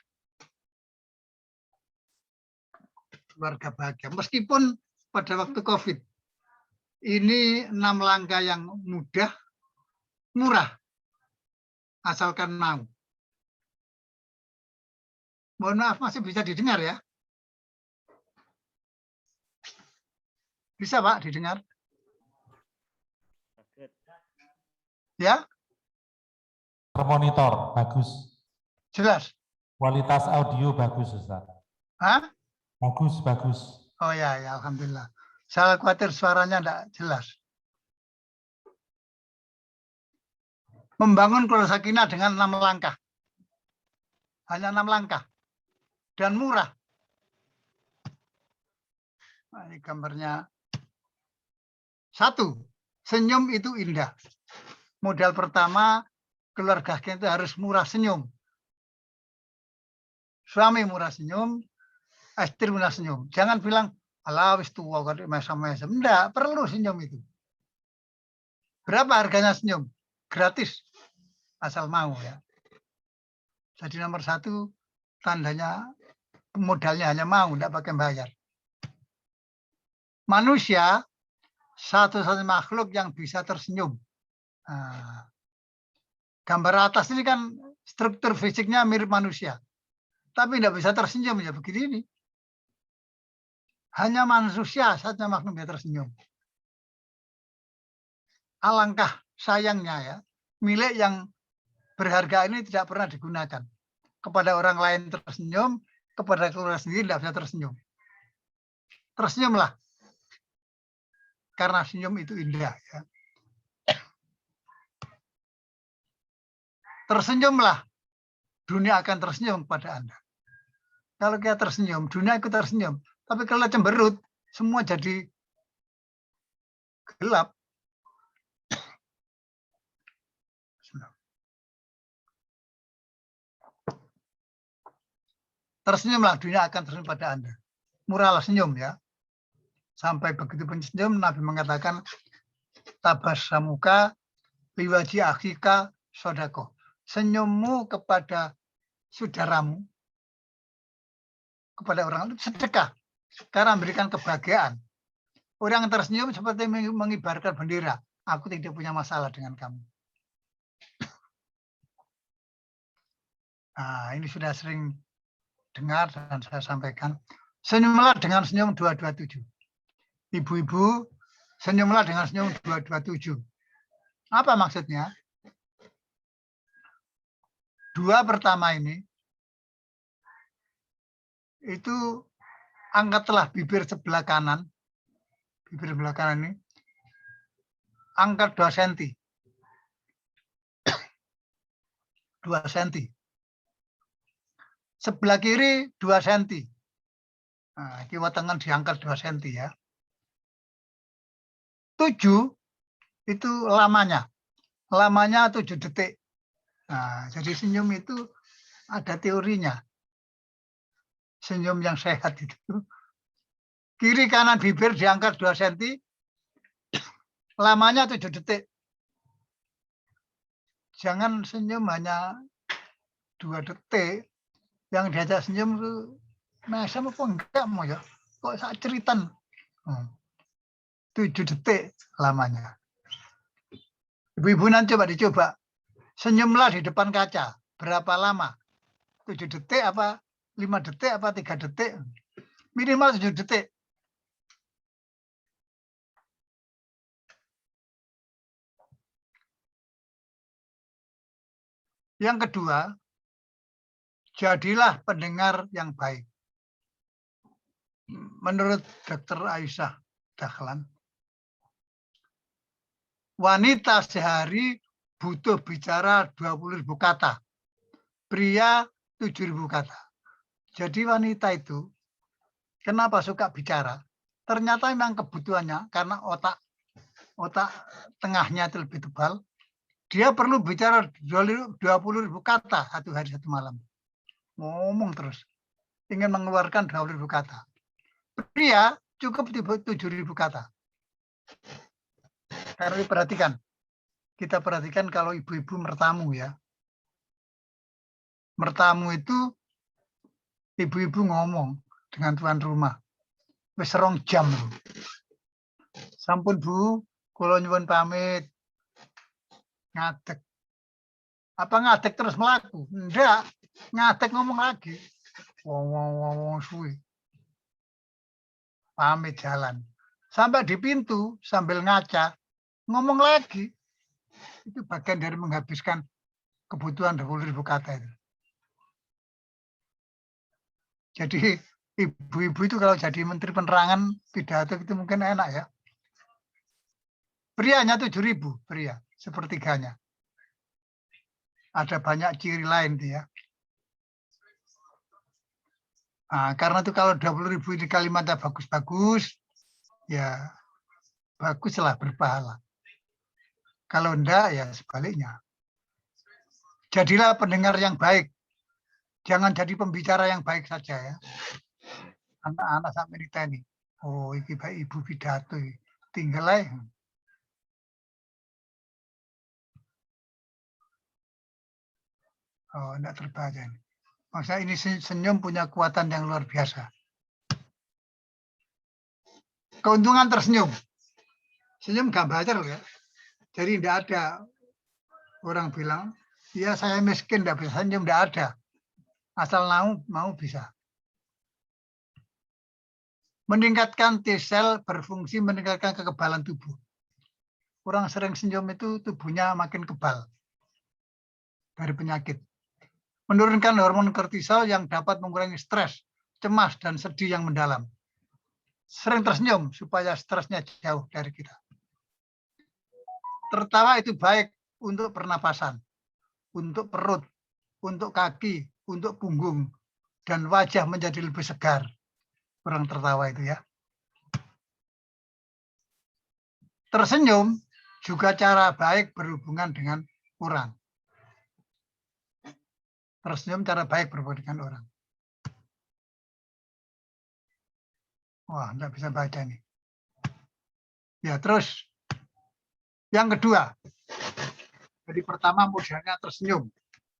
Keluarga bahagia. Meskipun pada waktu COVID, ini 6 langkah yang mudah, murah, asalkan mau. Mohon maaf, masih bisa didengar ya? Bisa Pak didengar? Ya? Monitor bagus. Jelas? Kualitas audio bagus, Ustaz. Hah? Bagus, bagus. Oh ya, ya alhamdulillah. Saya khawatir suaranya tidak jelas. Membangun keluarga sakinah dengan 6 langkah. Hanya 6 langkah. Dan murah. Nah, ini gambarnya. 1. Senyum itu indah. Modal pertama, keluarga kita itu harus murah senyum. Suami murah senyum, istri murah senyum. Jangan bilang, alah wis tua kok mesem-mesem. Enggak, perlu senyum itu. Berapa harganya senyum? Gratis. Asal mau ya. Jadi nomor 1, tandanya modalnya hanya mau, enggak pakai bayar. Manusia satu-satunya makhluk yang bisa tersenyum. Nah, gambar atas ini kan struktur fisiknya mirip manusia. Tapi tidak bisa tersenyum ya begini ini. Hanya manusia saja makhluk yang tersenyum. Alangkah sayangnya ya, milik yang berharga ini tidak pernah digunakan. Kepada orang lain tersenyum, kepada keluarga sendiri tidak bisa tersenyum. Tersenyumlah. Karena senyum itu indah. Ya. Tersenyumlah. Dunia akan tersenyum kepada Anda. Kalau kita tersenyum, dunia ikut tersenyum. Tapi kalau cemberut, semua jadi gelap. Tersenyumlah, dunia akan tersenyum pada Anda. Murahlah senyum ya. Sampai begitu pun senyum, Nabi mengatakan, tabassamuka liwaji akhika sodako. Senyummu kepada saudaramu, kepada orang itu sedekah. Karena memberikan kebahagiaan. Orang yang tersenyum seperti mengibarkan bendera. Aku tidak punya masalah dengan kamu. Nah, ini sudah sering dengar dan saya sampaikan. Senyumlah dengan senyum 227. Ibu-ibu, senyumlah dengan senyum 227. Apa maksudnya? Dua pertama ini, itu angkatlah bibir sebelah kanan. Bibir sebelah kanan ini. Angkat 2 cm. 2 cm. Sebelah kiri 2 cm. Nah, kiwa tangan diangkat 2 cm ya. 7 itu lamanya. Lamanya 7 detik. Nah, jadi senyum itu ada teorinya. Senyum yang sehat itu. Kiri kanan bibir diangkat 2 cm. Lamanya 7 detik. Jangan senyum hanya 2 detik. Yang diajak senyum itu mesem apa enggak mau ya? Kok sak ceritan. 7 detik lamanya. Ibu-ibu nanti coba dicoba. Senyumlah di depan kaca. Berapa lama? 7 detik apa 5 detik apa 3 detik? Minimal 7 detik. Yang kedua, jadilah pendengar yang baik. Menurut Dr. Aisyah Dahlan, wanita sehari butuh bicara 20.000 kata. Pria 7.000 kata. Jadi wanita itu kenapa suka bicara? Ternyata memang kebutuhannya karena otak tengahnya itu lebih tebal. Dia perlu bicara 20.000 kata satu hari satu malam. Ngomong terus. Ingin mengeluarkan 20.000 kata. Pria cukup 7.000 kata. Karena diperhatikan. Kita perhatikan kalau ibu-ibu mertamu ya. Mertamu itu ibu-ibu ngomong dengan tuan rumah. Wis 2 jam. Sampun Bu, kula nyuwun pamit. Ngadeg. Apa ngadeg terus melaku? Enggak. Ngadeg ngomong lagi. Wong suwi. Pamit jalan. Sampai di pintu sambil ngaca. Ngomong lagi. Itu bagian dari menghabiskan kebutuhan 20.000 kata itu. Jadi ibu-ibu itu kalau jadi menteri penerangan pidato itu mungkin enak ya. Prianya 7.000 pria, sepertiganya. Ada banyak ciri lain dia. Nah, karena itu kalau 20.000 ini kalimatnya bagus-bagus, ya baguslah berpahala. Kalau enggak, ya sebaliknya. Jadilah pendengar yang baik. Jangan jadi pembicara yang baik saja ya. Anak-anak sampai ditanya, oh ini baik ibu pidato, tinggal aja. Oh, enggak terbaca ini. Maksudnya ini senyum punya kekuatan yang luar biasa. Keuntungan tersenyum. Senyum gak belajar ya. Jadi tidak ada orang bilang, ya saya miskin, tidak bisa senyum, tidak ada. Asal mau bisa. Meningkatkan T-sel berfungsi meningkatkan kekebalan tubuh. Orang sering senyum itu tubuhnya makin kebal dari penyakit. Menurunkan hormon kortisol yang dapat mengurangi stres cemas dan sedih yang mendalam. Sering tersenyum supaya stresnya jauh dari kita. Tertawa itu baik untuk pernapasan, untuk perut, untuk kaki, untuk punggung, dan wajah menjadi lebih segar. Orang tertawa itu ya. Tersenyum juga cara baik berhubungan dengan orang. Tersenyum cara baik berhubungan dengan orang. Wah, nggak bisa baca nih. Ya, terus yang kedua. Jadi pertama modelnya tersenyum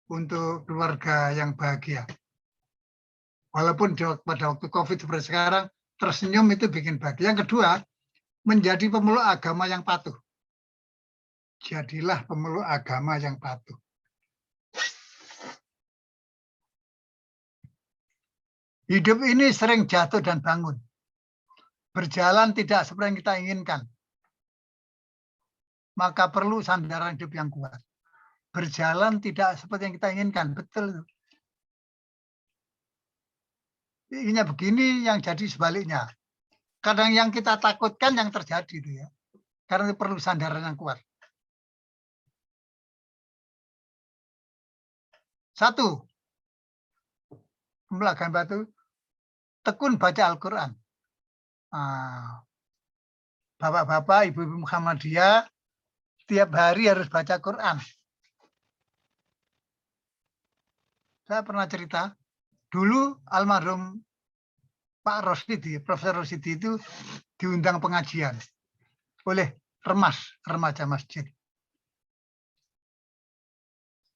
untuk keluarga yang bahagia. Walaupun pada waktu COVID seperti sekarang, tersenyum itu bikin bahagia. Yang kedua, menjadi pemeluk agama yang patuh. Jadilah pemeluk agama yang patuh. Hidup ini sering jatuh dan bangun. Berjalan tidak seperti yang kita inginkan. Maka perlu sandaran hidup yang kuat. Berjalan tidak seperti yang kita inginkan. Betul. Inginnya begini, yang jadi sebaliknya. Kadang yang kita takutkan yang terjadi itu ya. Karena itu perlu sandaran yang kuat. 1. Pembelajaran batu. Tekun baca Al-Quran. Bapak-bapak, ibu-ibu Muhammadiyah, tiap hari harus baca Quran. Saya pernah cerita, dulu almarhum Pak Rosidi, Profesor Rosidi itu diundang pengajian oleh remaja masjid.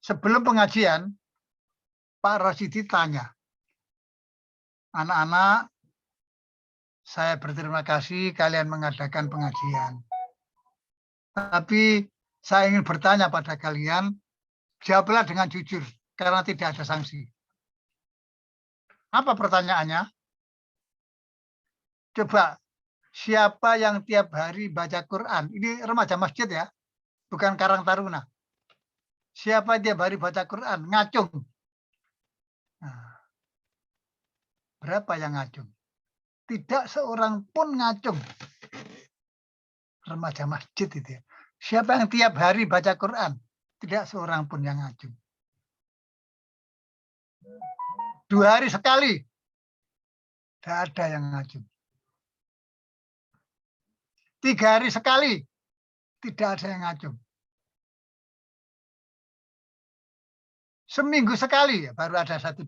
Sebelum pengajian, Pak Rosidi tanya, anak-anak, saya berterima kasih kalian mengadakan pengajian. Tapi saya ingin bertanya pada kalian, jawablah dengan jujur, karena tidak ada sanksi. Apa pertanyaannya? Coba, siapa yang tiap hari baca Quran? Ini remaja masjid ya, bukan Karang Taruna. Siapa tiap hari baca Quran? Ngacung. Nah, berapa yang ngacung? Tidak seorang pun ngacung. Remaja masjid itu ya. Siapa yang tiap hari baca Quran? Tidak seorang pun yang ngacung. 2 hari sekali. Tidak ada yang ngacung. 3 hari sekali. Tidak ada yang ngacung. Seminggu sekali ya, baru ada 1-2.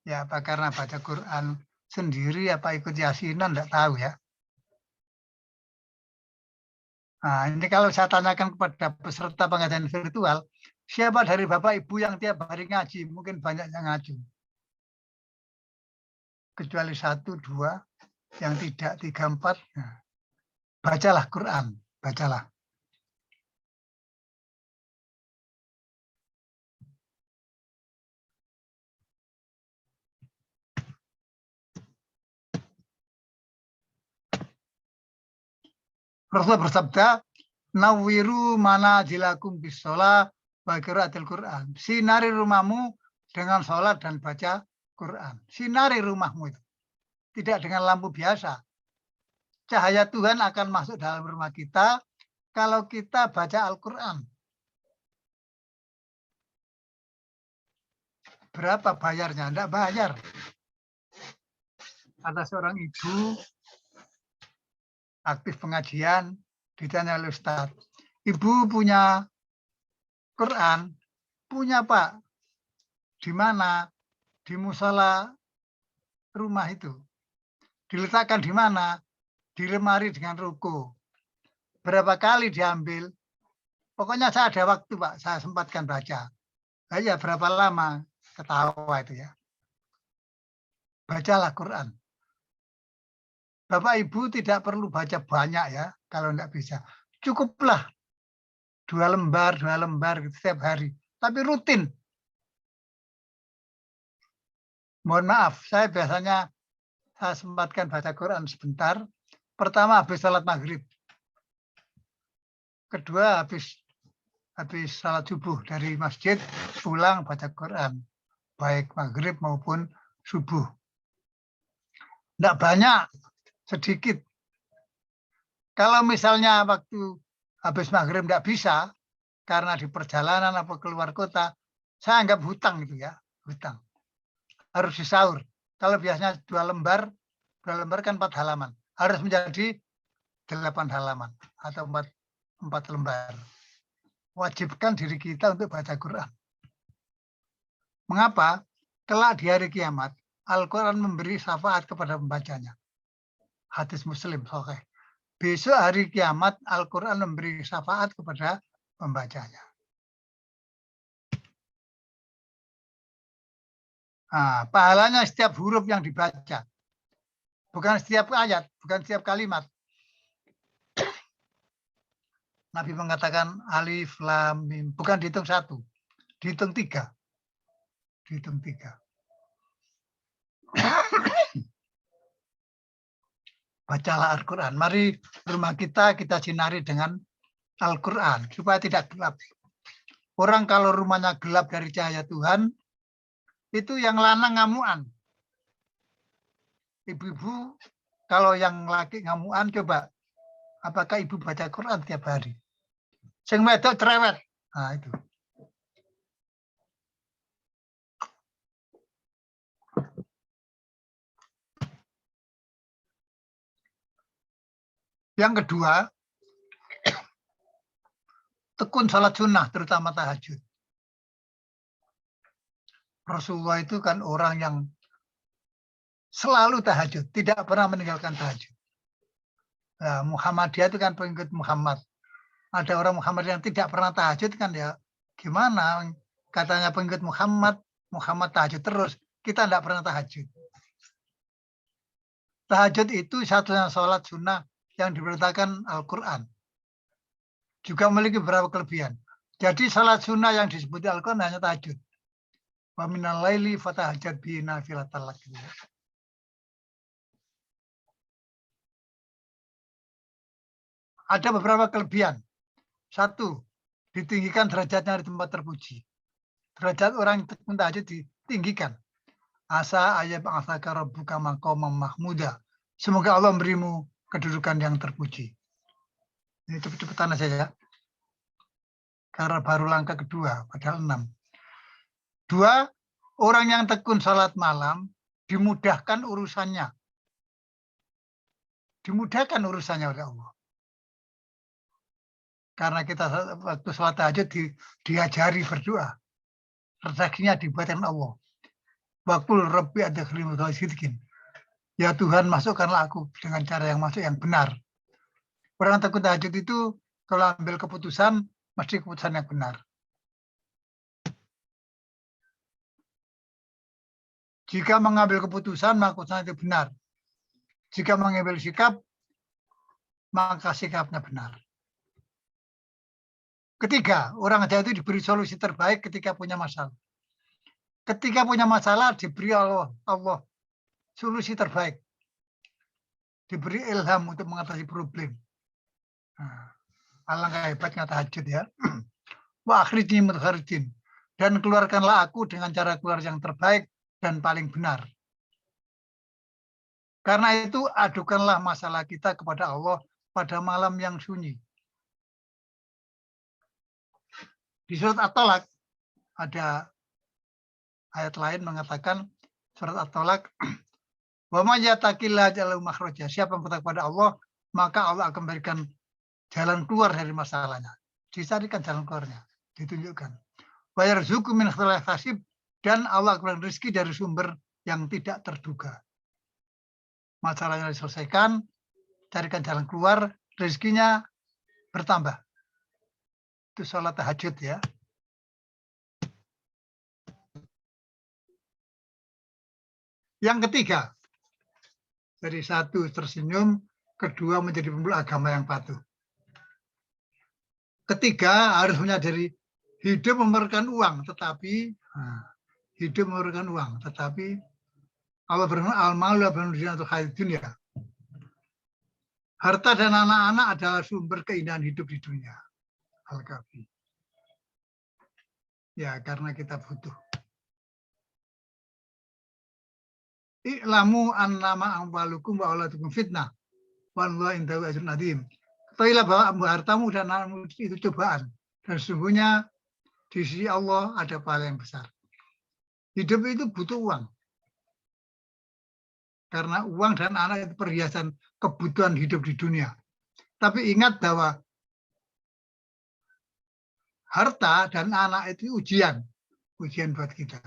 Ya, apa karena baca Quran sendiri, apa ikut yasinan, tidak tahu ya. Nah, ini kalau saya tanyakan kepada peserta pengajian virtual, siapa dari Bapak Ibu yang tiap hari ngaji? Mungkin banyak yang ngacung. Kecuali 1-2, yang tidak 3-4. Nah, bacalah Quran, bacalah. Rasulullah bersabda, Nawiru mana jilakum bisola wa qiraatil Quran. Sinari rumahmu dengan sholat dan baca Quran. Sinari rumahmu itu. Tidak dengan lampu biasa. Cahaya Tuhan akan masuk dalam rumah kita kalau kita baca Al-Quran. Berapa bayarnya? Tidak bayar. Ada seorang ibu aktif pengajian, ditanya oleh Ustaz, Ibu punya Quran? Punya Pak. Di mana? Di musola rumah itu. Diletakkan di mana? Di lemari dengan ruko. Berapa kali diambil? Pokoknya saya ada waktu Pak, saya sempatkan baca. Nah, ya berapa lama? Ketawa itu ya. Bacalah Quran. Bapak Ibu tidak perlu baca banyak ya, kalau tidak bisa. Cukuplah 2 lembar gitu setiap hari. Tapi rutin. Mohon maaf, saya biasanya saya sempatkan baca Quran sebentar. Pertama habis salat maghrib. Kedua habis salat subuh dari masjid, pulang baca Quran. Baik maghrib maupun subuh. Tidak banyak, sedikit. Kalau misalnya waktu habis maghrib tidak bisa, karena di perjalanan atau keluar kota, saya anggap hutang gitu ya, hutang. Harus disaur. Kalau biasanya 2 lembar kan 4 halaman. Harus menjadi 8 halaman atau 4 lembar. Wajibkan diri kita untuk baca Quran. Mengapa? Kelak di hari kiamat, Al-Quran memberi syafaat kepada pembacanya. Hadis Muslim, sahih. Besok hari kiamat, Al-Quran memberi syafaat kepada pembacanya. Nah, pahalanya setiap huruf yang dibaca. Bukan setiap ayat, bukan setiap kalimat. Nabi mengatakan alif, lam, mim. Bukan dihitung 1, dihitung 3. Dihitung 3. Bacalah Al-Quran. Mari rumah kita sinari dengan Al-Quran supaya tidak gelap. Orang kalau rumahnya gelap dari cahaya Tuhan, itu yang lanang ngamuan. Ibu-ibu, kalau yang laki ngamuan, coba apakah ibu baca Quran tiap hari? Sing wedok cerewet. Nah, itu. Yang kedua, tekun salat sunnah, terutama tahajud. Rasulullah itu kan orang yang selalu tahajud, tidak pernah meninggalkan tahajud. Nah, Muhammadiyah itu kan pengikut Muhammad. Ada orang Muhammad yang tidak pernah tahajud kan ya, gimana? Katanya pengikut Muhammad tahajud terus, kita tidak pernah tahajud. Tahajud itu satunya sholat sunnah yang diperintahkan Al-Quran. Juga memiliki beberapa kelebihan. Jadi sholat sunnah yang disebut Al-Quran hanya tahajud. Wa minal laili fatahajjad bihi nafilatan lak. Ada beberapa kelebihan. 1, ditinggikan derajatnya di tempat terpuji. Derajat orang yang tekun tahajud ditinggikan. Asa ayat asaka rabbuka maqamam mahmuda. Semoga Allah memberimu kedudukan yang terpuji. Ini cepet-cepetan aja ya. Karena baru langkah kedua, padahal 6. 2, orang yang tekun salat malam dimudahkan urusannya. Dimudahkan urusannya oleh Allah. Karena kita waktu salat tahajud diajari berdoa. Rezekinya dibuatkan Allah. Waqul rabbi adkhilni mudkhala sidqin. Ya Tuhan, masukkanlah aku dengan cara yang masuk yang benar. Orang takut tahajud itu kalau ambil keputusan, mesti keputusan yang benar. Jika mengambil keputusan, maka keputusan itu benar. Jika mengambil sikap, maka sikapnya benar. Ketiga, orang tahajud itu diberi solusi terbaik ketika punya masalah. Ketika punya masalah, diberi Allah solusi terbaik. Diberi ilham untuk mengatasi problem. Alangkah hebatnya tahajud ya. Wa akhrijni min kharijin. Dan keluarkanlah aku dengan cara keluar yang terbaik dan paling benar. Karena itu adukanlah masalah kita kepada Allah pada malam yang sunyi. Di surat At-Talaq ada ayat lain mengatakan, surat At-Talaq, wa may yattaqillaha yaj'al lahu makhraja. Siapa yang bertakwa kepada Allah, maka Allah akan memberikan jalan keluar dari masalahnya. Dicarikan jalan keluarnya, ditunjukkan. Wa yarzuqhu min haitsu la yahtasib, dan Allah akan memberikan rezeki dari sumber yang tidak terduga. Masalahnya diselesaikan, carikan jalan keluar, rezekinya bertambah. Itu sholat tahajud ya. Yang ketiga, dari 1 tersenyum, kedua menjadi pemeluk agama yang patuh. Ketiga, harus menyadari hidup memerlukan uang, tetapi Allah berfirman al-malu atau dunia. Harta dan anak-anak adalah sumber keindahan hidup di dunia. Al-Kafi. Ya, karena kita butuh. I'lamu annama amwalukum wa auladukum fitnah. Wallahu indahu ajrun adzim. Ketahuilah bahwa hartamu dan anakmu itu cobaan. Dan sesungguhnya di sisi Allah ada pahala yang besar. Hidup itu butuh uang. Karena uang dan anak itu perhiasan kebutuhan hidup di dunia. Tapi ingat bahwa harta dan anak itu ujian buat kita.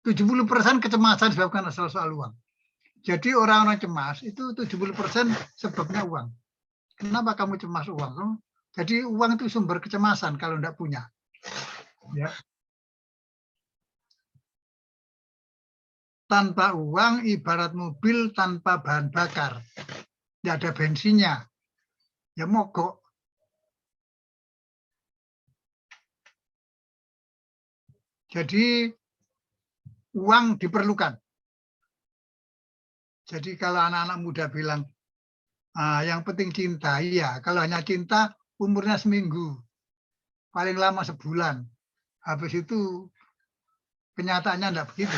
70% kecemasan disebabkan soal uang. Jadi orang-orang cemas itu 70% sebabnya uang. Kenapa kamu cemas uang? Jadi uang itu sumber kecemasan kalau tidak punya. Ya. Tanpa uang ibarat mobil tanpa bahan bakar. Tidak ada bensinnya. Ya mogok. Jadi uang diperlukan. Jadi kalau anak-anak muda bilang, yang penting cinta, iya. Kalau hanya cinta, umurnya seminggu. Paling lama sebulan. Habis itu kenyataannya tidak begitu.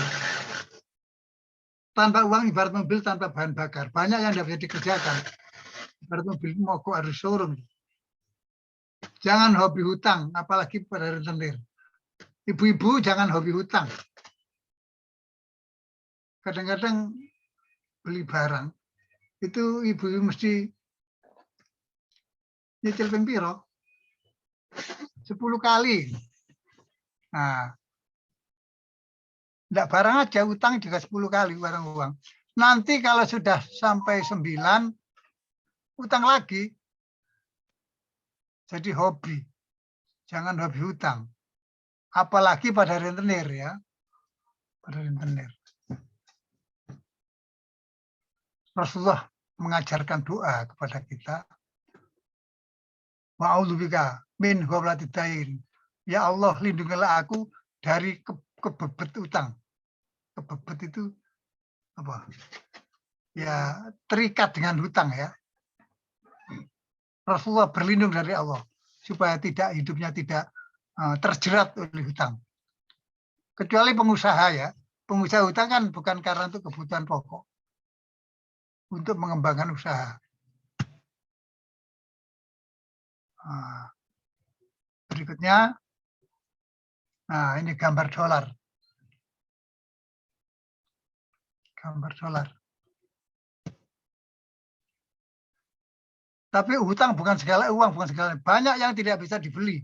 Tanpa uang ibarat mobil tanpa bahan bakar. Banyak yang tidak bisa dikerjakan. Ibarat mobil mogok harus showroom. Jangan hobi hutang, apalagi pada rentenir. Ibu-ibu jangan hobi hutang. Kadang-kadang beli barang, itu ibu mesti nyicil ping piro? 10 kali. Nah, enggak barang aja, utang juga 10 kali barang uang. Nanti kalau sudah sampai 9, utang lagi. Jadi hobi. Jangan hobi hutang. Apalagi pada rentenir ya. Pada rentenir. Rasulullah mengajarkan doa kepada kita. Wa'udzubika min ghablatidain. Ya Allah, lindungilah aku dari kebebet utang. Kebebet itu apa? Ya, terikat dengan hutang ya. Rasulullah berlindung dari Allah supaya hidupnya tidak terjerat oleh hutang. Kecuali pengusaha ya. Pengusaha hutang kan bukan karena untuk kebutuhan pokok. Untuk mengembangkan usaha. Berikutnya, nah ini gambar dolar. Gambar dolar. Tapi hutang bukan segala, uang bukan segala. Banyak yang tidak bisa dibeli.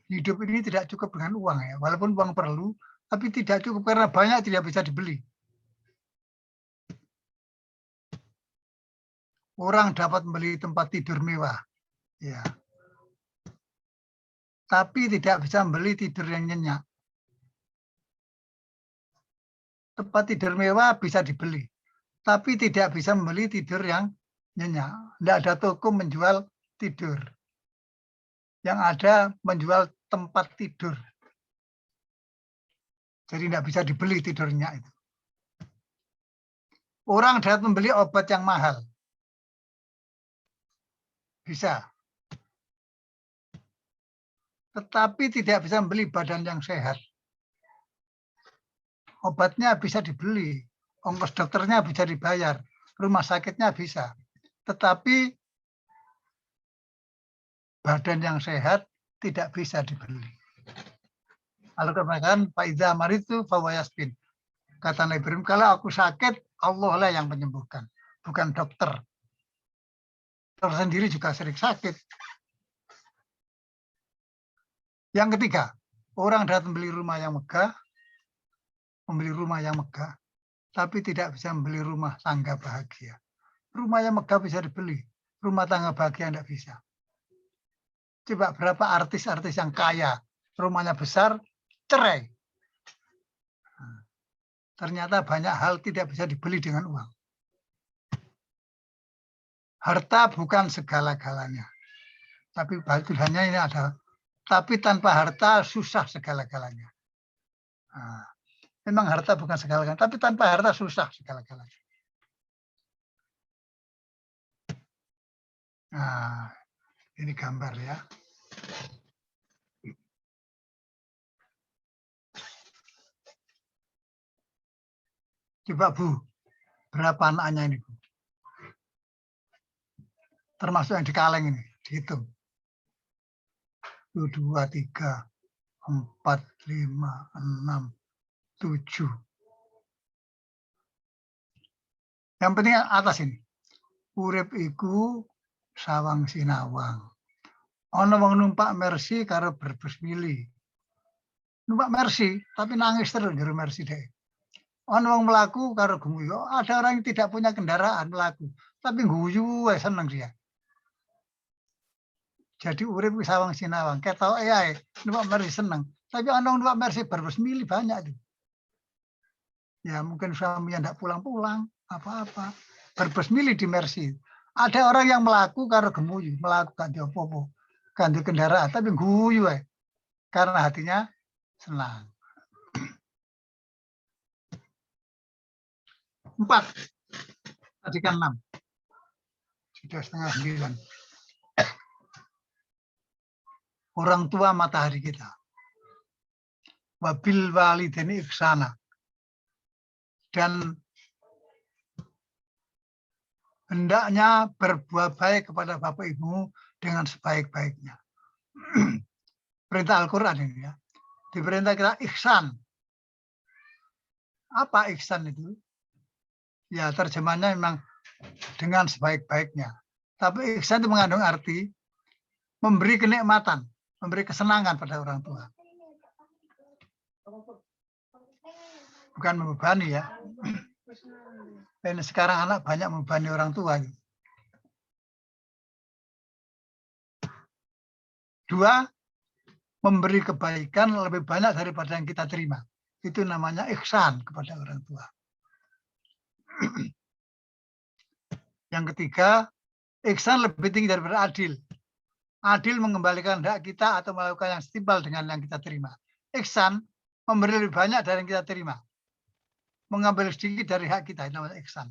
Hidup ini tidak cukup dengan uang ya. Walaupun uang perlu, tapi tidak cukup karena banyak tidak bisa dibeli. Orang dapat membeli tempat tidur mewah, ya. Tapi tidak bisa membeli tidur yang nyenyak. Tempat tidur mewah bisa dibeli, tapi tidak bisa membeli tidur yang nyenyak. Tidak ada toko menjual tidur. Yang ada menjual tempat tidur. Jadi tidak bisa dibeli tidurnya itu. Orang dapat membeli obat yang mahal. Bisa. Tetapi tidak bisa membeli badan yang sehat. Obatnya bisa dibeli. Ongkos dokternya bisa dibayar. Rumah sakitnya bisa. Tetapi badan yang sehat tidak bisa dibeli. Kalau kebanyakan Pak Iza Maritu Fawayaspin. Kata Nabi Ibrahim, kalau aku sakit, Allah lah yang menyembuhkan. Bukan dokter. Dokter sendiri juga sering sakit. Yang ketiga, orang dapat membeli rumah yang megah, tapi tidak bisa membeli rumah tangga bahagia. Rumah yang megah bisa dibeli, rumah tangga bahagia tidak bisa. Coba berapa artis-artis yang kaya, rumahnya besar, cerai. Ternyata banyak hal tidak bisa dibeli dengan uang. Harta bukan segala-galanya. Tapi tulisannya ini ada. Tapi tanpa harta susah segala-galanya. Memang harta bukan segala-galanya. Tapi tanpa harta susah segala-galanya. Nah, ini gambar ya. Coba Bu, berapa anaknya ini Bu? Termasuk yang di kaleng ini, dihitung. 1, 2, 3, 4, 5, 6, 7. Yang penting atas ini. Urip iku sawang sinawang. Ono wong numpak Mercy karo berbes mili. Numpak Mercy, tapi nangis terus jero Mercy deh. Ono wong melaku karo guyu. Ada orang yang tidak punya kendaraan melaku, tapi guyu seneng dia. Jadi urip sawang sinawang. Ketok ae numpak Mercy seneng. Tapi ono numpak Mercy berbes mili banyak tuh. Ya mungkin suaminya enggak pulang-pulang, apa-apa. Berbes mili di Mercy. Ada orang yang melaku karo gemuyu, melaku ganti opo-opo, ganti kendaraan, tapi guyu karena hatinya senang. 4, tadi kan 6, sudah setengah 9. Orang tua matahari kita. Wabil walidaini ihsana. Dan hendaknya berbuat baik kepada bapak ibu dengan sebaik-baiknya. Perintah Al-Quran ini ya. Diperintah kita ihsan. Apa ihsan itu? Ya terjemahnya memang dengan sebaik-baiknya. Tapi ihsan itu mengandung arti memberi kenikmatan, memberi kesenangan pada orang tua. Bukan membebani ya. Dan sekarang anak banyak membebani orang tua. 2, memberi kebaikan lebih banyak daripada yang kita terima. Itu namanya ihsan kepada orang tua. Yang ketiga, ihsan lebih tinggi daripada adil. Adil mengembalikan hak kita atau melakukan yang setimpal dengan yang kita terima. Ihsan memberi lebih banyak dari yang kita terima. Mengambil sedikit dari hak kita, itu namanya ihsan.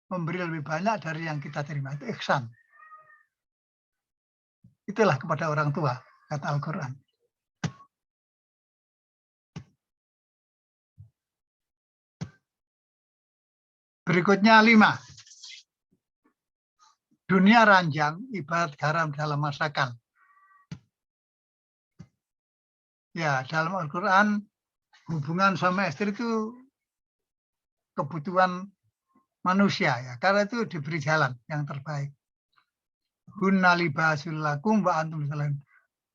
Memberi lebih banyak dari yang kita terima, itu ihsan. Itulah kepada orang tua, kata Al-Quran. Berikutnya 5. Dunia ranjang ibarat garam dalam masakan. Ya, dalam Al-Quran hubungan sama istri itu kebutuhan manusia ya, karena itu diberi jalan yang terbaik. Hunna libasul lakum wa antum salam.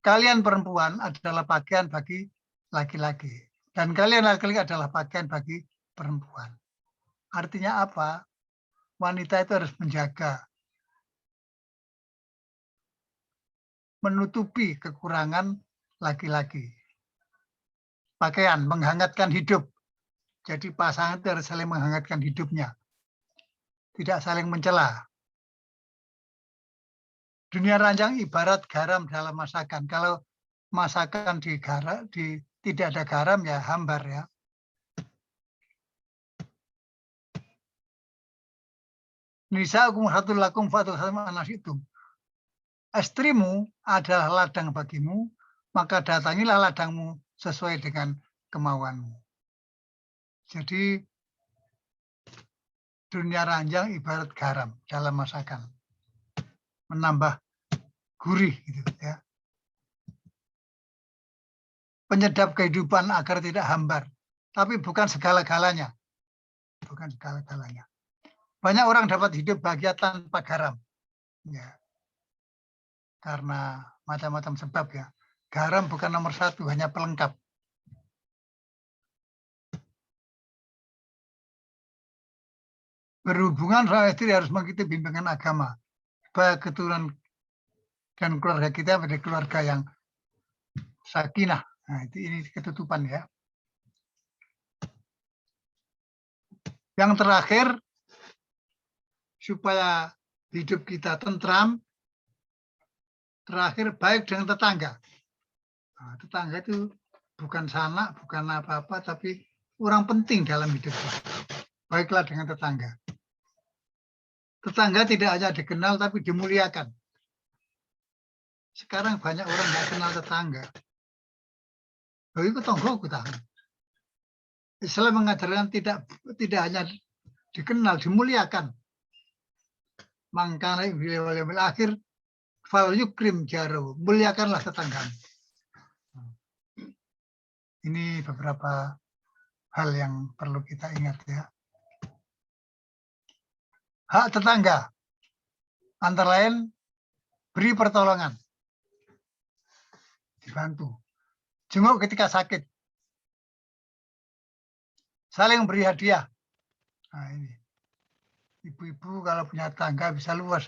Kalian perempuan adalah pakaian bagi laki-laki dan kalian laki-laki adalah pakaian bagi perempuan. Artinya apa? Wanita itu harus menjaga, menutupi kekurangan laki-laki. Pakaian menghangatkan hidup. Jadi pasangan itu harus saling menghangatkan hidupnya. Tidak saling mencela. Dunia ranjang ibarat garam dalam masakan. Kalau masakan tidak ada garam ya hambar ya. Nisa'ukum harthul lakum fa'tu harthum anasitum. Istrimu adalah ladang bagimu, maka datangilah ladangmu sesuai dengan kemauanmu. Jadi dunia ranjang ibarat garam dalam masakan, menambah gurih gitu ya. Penyedap kehidupan agar tidak hambar, tapi bukan segala-galanya. Bukan segala-galanya. Banyak orang dapat hidup bahagia tanpa garam. Ya. Karena macam-macam sebab ya. Garam bukan nomor 1, hanya pelengkap. Berhubungan sama istri harus mengikuti bimbingan agama. Supaya keturunan dan keluarga kita menjadi keluarga yang sakinah. Nah, ini ketutupan ya. Yang terakhir, supaya hidup kita tentram, terakhir baik dengan tetangga. Nah, tetangga itu bukan sanak, bukan apa-apa, tapi orang penting dalam hidup kita. Baiklah dengan tetangga. Tetangga tidak hanya dikenal, tapi dimuliakan. Sekarang banyak orang nggak kenal tetangga. Oh, itu tonggo aku tahu. Islam mengajarkan tidak hanya dikenal, dimuliakan. Mangkana bil akhir fal yukrim jaro, muliakanlah tetanggamu. Ini beberapa hal yang perlu kita ingat ya. Hak tetangga antara lain beri pertolongan, dibantu, jenguk ketika sakit, saling beri hadiah. Nah, ini ibu-ibu kalau punya tangga bisa luas,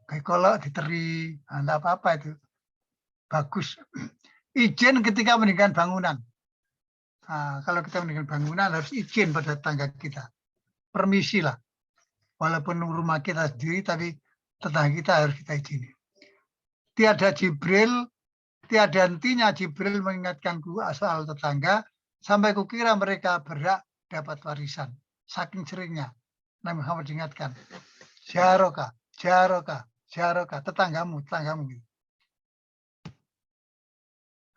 kayak kalau diteri, enggak apa-apa itu, bagus. Izin ketika mendirikan bangunan. Nah, kalau kita mendirikan bangunan harus izin pada tetangga kita, permisi lah. Walaupun rumah kita sendiri, tapi tetangga kita harus kita izini. Tiada hentinya Jibril mengingatkanku soal tetangga, sampai kukira mereka berhak dapat warisan. Saking seringnya Nabi Muhammad diingatkan, jaroka, tetanggamu.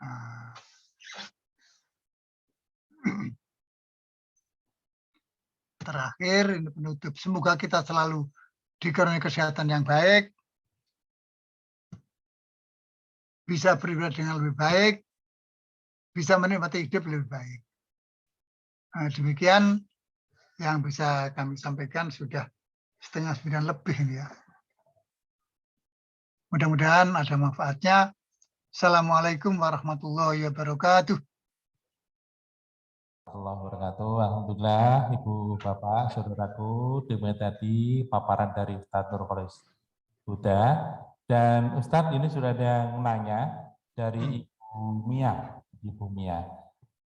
Nah. Terakhir, ini penutup. Semoga kita selalu dikaruniai kesehatan yang baik, bisa beribadah dengan lebih baik, bisa menikmati hidup lebih baik. Nah, demikian yang bisa kami sampaikan, sudah 8:30 lebih ini ya. Mudah-mudahan ada manfaatnya. Assalamualaikum warahmatullahi wabarakatuh. Alhamdulillah, Ibu Bapak, saudaraku, demikian tadi paparan dari Ustadz Nurholis Huda. Dan Ustadz ini sudah ada yang menanya dari Ibu Mia.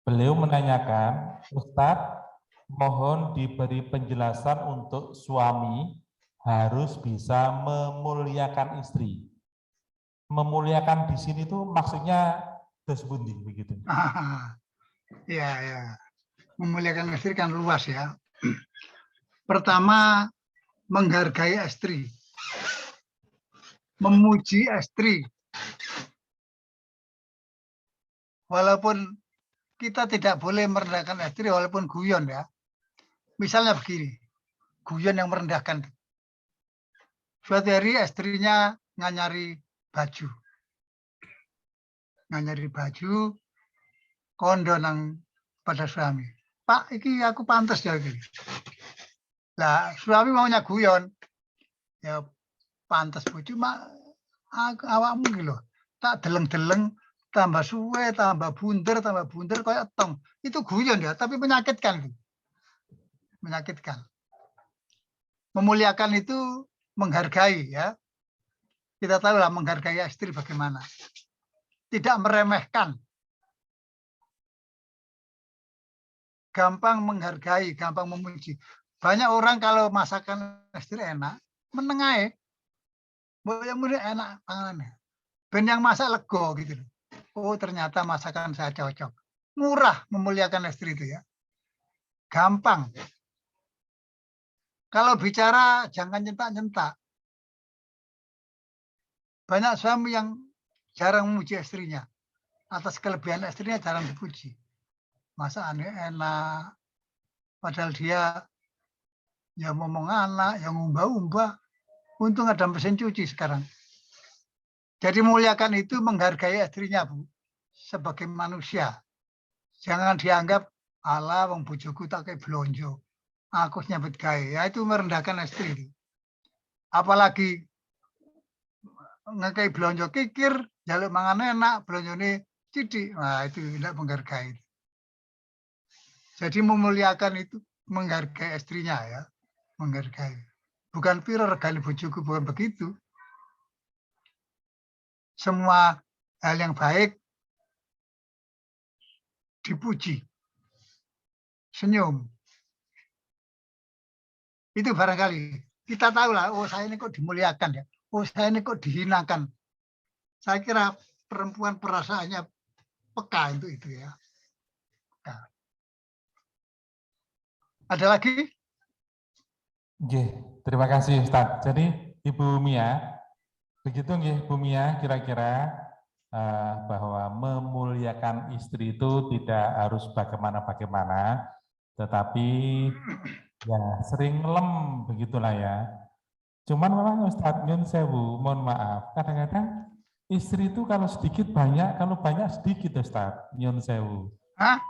Beliau menanyakan, Ustadz, mohon diberi penjelasan untuk suami harus bisa memuliakan istri. Memuliakan di sini tuh maksudnya desbundi begitu. Ya. Memuliakan istri kan luas ya. Pertama, menghargai istri. Memuji istri. Walaupun kita tidak boleh merendahkan istri walaupun guyon ya. Misalnya begini, guyon yang merendahkan. Suatu hari istrinya nganyari baju. Kondo nang pada suami. Pak, iki aku pantas ya iki. Lah, suami maunya guyon. Ya pantas bojo mak awakmu iki lho. Tak deleng-deleng tambah suwe, tambah bunder kayak tong. Itu guyon ya, tapi menyakitkan. Menyakitkan. Memuliakan itu menghargai ya. Kita tahu lah menghargai istri bagaimana. Tidak meremehkan. Gampang menghargai, gampang memuji. Banyak orang kalau masakan istri enak, menengahi. Boleh enak panganannya. Ben yang masak lego gitu. Oh ternyata masakan saya cocok. Murah memuliakan istri itu ya. Gampang. Kalau bicara jangan nyentak-nyentak. Banyak suami yang jarang memuji istrinya. Atas kelebihan istrinya jarang dipuji. Masakannya enak, padahal dia yang ngomong anak, yang umbah-umbah. Untung ada mesin cuci sekarang. Jadi muliakan itu menghargai istrinya, Bu, sebagai manusia. Jangan dianggap, ala wong bojoku tak kayak blonjo. Aku nyambut gawe. Ya itu merendahkan istri. Apalagi ngekei blonjo kikir, jaluk mangan enak, blonjone cidik. Nah, itu tidak menghargai. Jadi memuliakan itu menghargai istrinya ya, menghargai. Bukan piro regane bojoku, bukan begitu. Semua hal yang baik dipuji. Senyum. Itu barangkali kita tahu lah, oh saya ini kok dimuliakan ya. Oh saya ini kok dihinakan. Saya kira perempuan perasaannya peka untuk itu ya. Peka. Ada lagi? Terima kasih Ustadz. Jadi Ibu Mia, begitu nggih Bu Mia, kira-kira bahwa memuliakan istri itu tidak harus bagaimana-bagaimana, Tetapi ya sering lem begitulah ya. Cuman memang Ustadz nyun sewu, mohon maaf, kadang-kadang istri itu kalau sedikit banyak, kalau banyak sedikit Ustadz nyun sewu. Hah?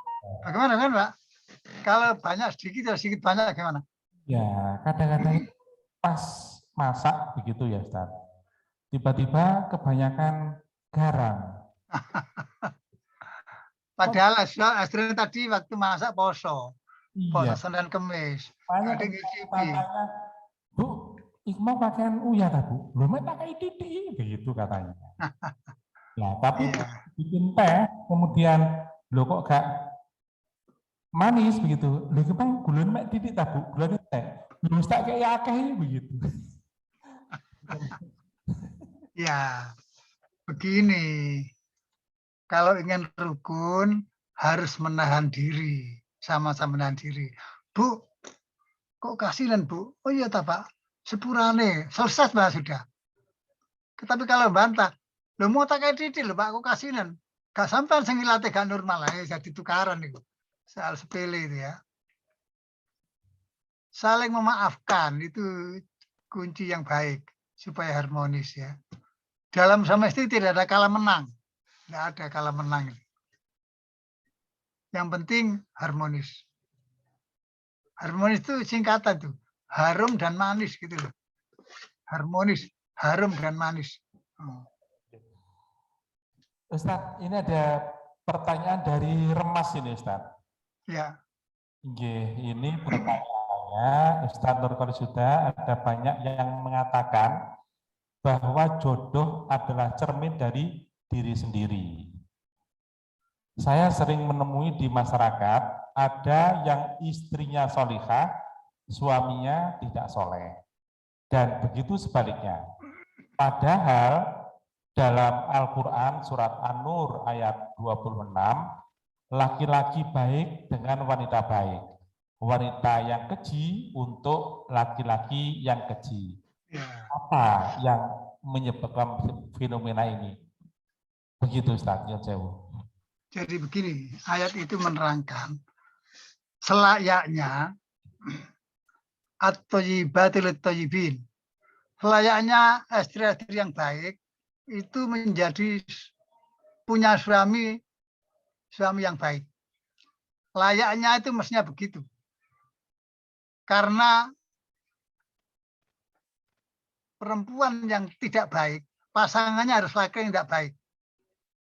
Bagaimana kan Pak? Kalau banyak sedikit ya sedikit banyak gimana? Ya kadang-kadang pas masak begitu ya Ustadz. Tiba-tiba kebanyakan garam. Padahal Astrid tadi waktu masak poso Iya. Senin Kemis. Banyak Ada ngicipi. katanya, Bu, Iqmal pakaian Uya tak Bu? Belum pakai titik, begitu katanya. Nah, tapi bikin teh, kemudian lo kok gak manis begitu. Lo kemang gulun mek titik tak Bu? Gulun teh. Belum tak kayak akeh begitu. Ya, begini. Kalau ingin rukun harus menahan diri, sama-sama menahan diri. Bu, kok kasihan Bu? Oh iya tak Pak, sepurane, selesai Mbak sudah. Tapi kalau bantah, lo mau tak kayak titik lo Pak, kok kasihan. Gak sampai sengilate gak normal lah, jadi tukaran itu. Soal sepele itu ya. Saling memaafkan itu kunci yang baik supaya harmonis ya. Dalam sama istri tidak ada kalah menang. Tidak ada kalah menang. Yang penting harmonis. Harmonis itu singkatan tuh. Harum dan manis gitu loh. Harmonis, harum dan manis. Ustadz, ini ada pertanyaan dari Remas ini Ustadz. Ya. Ini pertanyaannya, Ustadz Nurkoli sudah ada banyak yang mengatakan bahwa jodoh adalah cermin dari diri sendiri. Saya sering menemui di masyarakat ada yang istrinya solihah, suaminya tidak soleh. Dan begitu sebaliknya. Padahal dalam Al-Quran surat An-Nur ayat 26, laki-laki baik dengan wanita baik. Wanita yang keji untuk laki-laki yang keji. Apa yang menyebabkan fenomena ini? Begitu Ustaz, ya jauh. Jadi begini, ayat itu menerangkan selayaknya at-thayyibatul thayyibin. Selayaknya istri-istri yang baik itu menjadi punya suami yang baik. Layaknya itu mestinya begitu. Karena perempuan yang tidak baik, pasangannya harus laki yang tidak baik.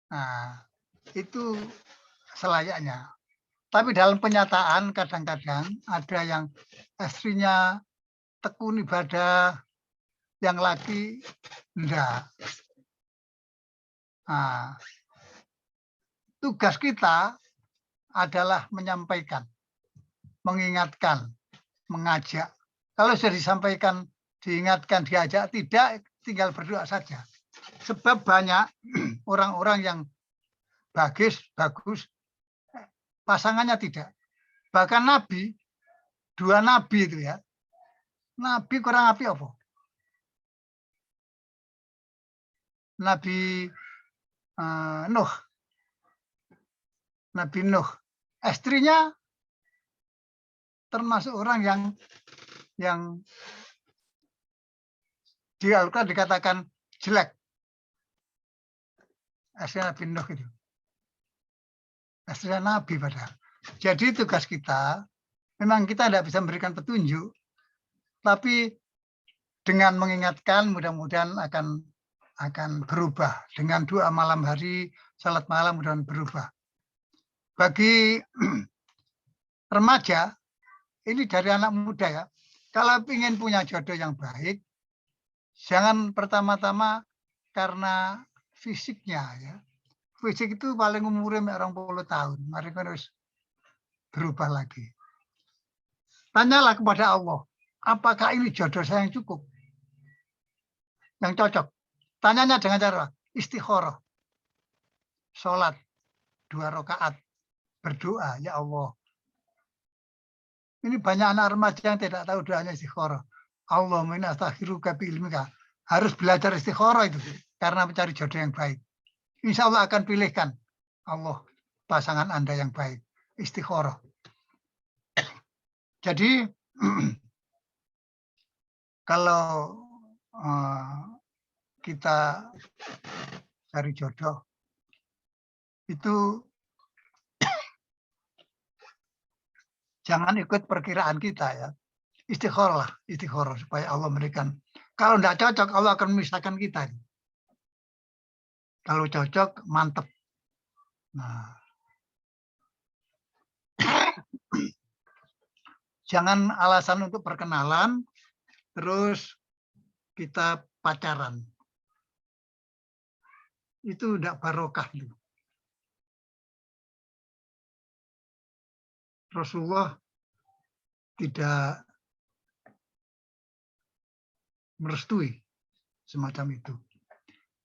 Nah, itu selayaknya. Tapi dalam kenyataan kadang-kadang ada yang istrinya tekun ibadah, yang laki enggak. Nah, tugas kita adalah menyampaikan, mengingatkan, mengajak. Kalau sudah disampaikan, diingatkan, diajak, tidak, tinggal berdoa saja. Sebab banyak orang-orang yang bagus, pasangannya tidak. Bahkan Nabi, 2 Nabi itu ya. Nabi kurang api apa? Nabi Nuh. Nabi Nuh. Istrinya termasuk orang yang di Al-Quran dikatakan jelek. Istrinya Nabi Nuh itu. Istrinya Nabi padahal. Jadi tugas kita, memang kita tidak bisa memberikan petunjuk, tapi dengan mengingatkan mudah-mudahan akan berubah. Dengan doa malam hari, salat malam mudah-mudahan berubah. Bagi remaja, ini dari anak muda ya, kalau ingin punya jodoh yang baik, jangan pertama-tama karena fisiknya ya. Fisik itu paling umurnya 20 tahun, mereka harus berubah lagi. Tanyalah kepada Allah, apakah ini jodoh saya yang cukup? Yang cocok. Tanyanya dengan cara istikharah. Sholat 2 rakaat. Berdoa, ya Allah. Ini banyak anak remaja yang tidak tahu doanya istikharah. Allahumma inni astaghfiruka bi ilmika. Harus belajar istikharah itu karena mencari jodoh yang baik. Insya Allah akan pilihkan Allah pasangan Anda yang baik. Istikharah. Jadi kalau kita cari jodoh itu jangan ikut perkiraan kita ya. Istikharah supaya Allah memberikan. Kalau tidak cocok, Allah akan memisahkan kita. Kalau cocok, mantep. Nah, jangan alasan untuk perkenalan, terus kita pacaran. Itu tidak barokah. Rasulullah tidak merestui semacam itu.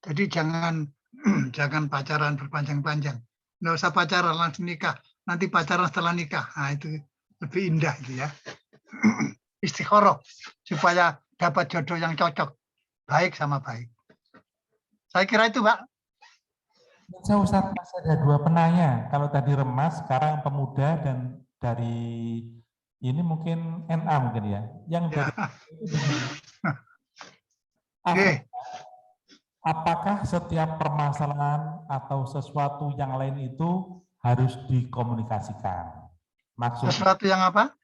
Jadi jangan pacaran berpanjang-panjang. Nggak usah pacaran langsung nikah. Nanti pacaran setelah nikah. Nah, itu lebih indah itu ya. Istikharah supaya dapat jodoh yang cocok. Baik sama baik. Saya kira itu, Pak. Saya Ustaz, masih ada 2 penanya. Kalau tadi Remas, sekarang pemuda, dan dari ini mungkin NA mungkin ya. Yang dari apakah setiap permasalahan atau sesuatu yang lain itu harus dikomunikasikan? Maksudnya, sesuatu yang apa?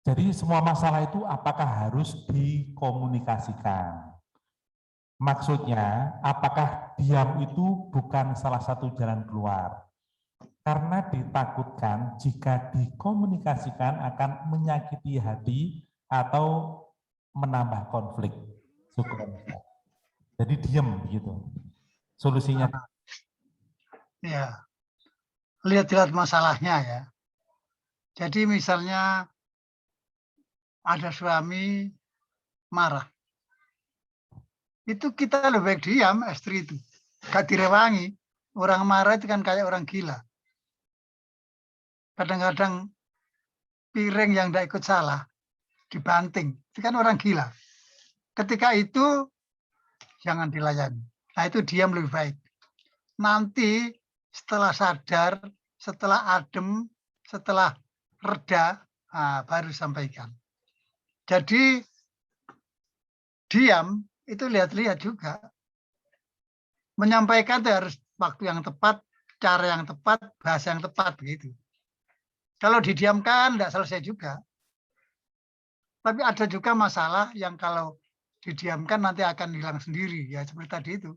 Jadi semua masalah itu apakah harus dikomunikasikan? Maksudnya, apakah diam itu bukan salah satu jalan keluar? Karena ditakutkan jika dikomunikasikan akan menyakiti hati atau menambah konflik. Jadi diam begitu. Solusinya? Ya, lihat-lihat masalahnya ya. Jadi misalnya ada suami marah. Itu kita lebih baik diam, istri itu. Gak direwangi. Orang marah itu kan kayak orang gila. Kadang-kadang piring yang tidak ikut salah dibanting. Itu kan orang gila. Ketika itu jangan dilayani. Nah, itu diam lebih baik. Nanti setelah sadar, setelah adem, setelah reda, baru sampaikan. Jadi diam itu lihat-lihat juga. Menyampaikan itu harus waktu yang tepat, cara yang tepat, bahasa yang tepat begitu. Kalau didiamkan tidak selesai juga. Tapi ada juga masalah yang kalau didiamkan nanti akan hilang sendiri. Ya seperti tadi itu.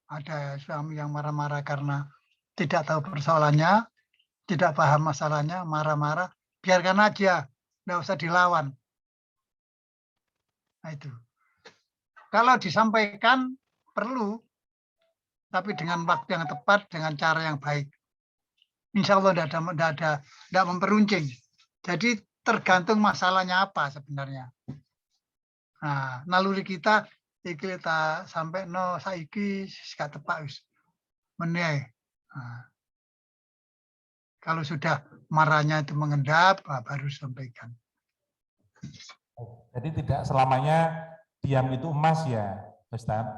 Ada suami yang marah-marah karena tidak tahu persoalannya, tidak paham masalahnya, marah-marah. Biarkan aja, tidak usah dilawan. Nah itu. Kalau disampaikan perlu, tapi dengan waktu yang tepat, dengan cara yang baik. Insya Allah tidak memperuncing. Jadi tergantung masalahnya apa sebenarnya. Nah, naluri kita sampai saiki gak tepak wis. Meneh. Nah, kalau sudah marahnya itu mengendap, baru sampaikan. Jadi tidak selamanya diam itu emas ya, Ustaz?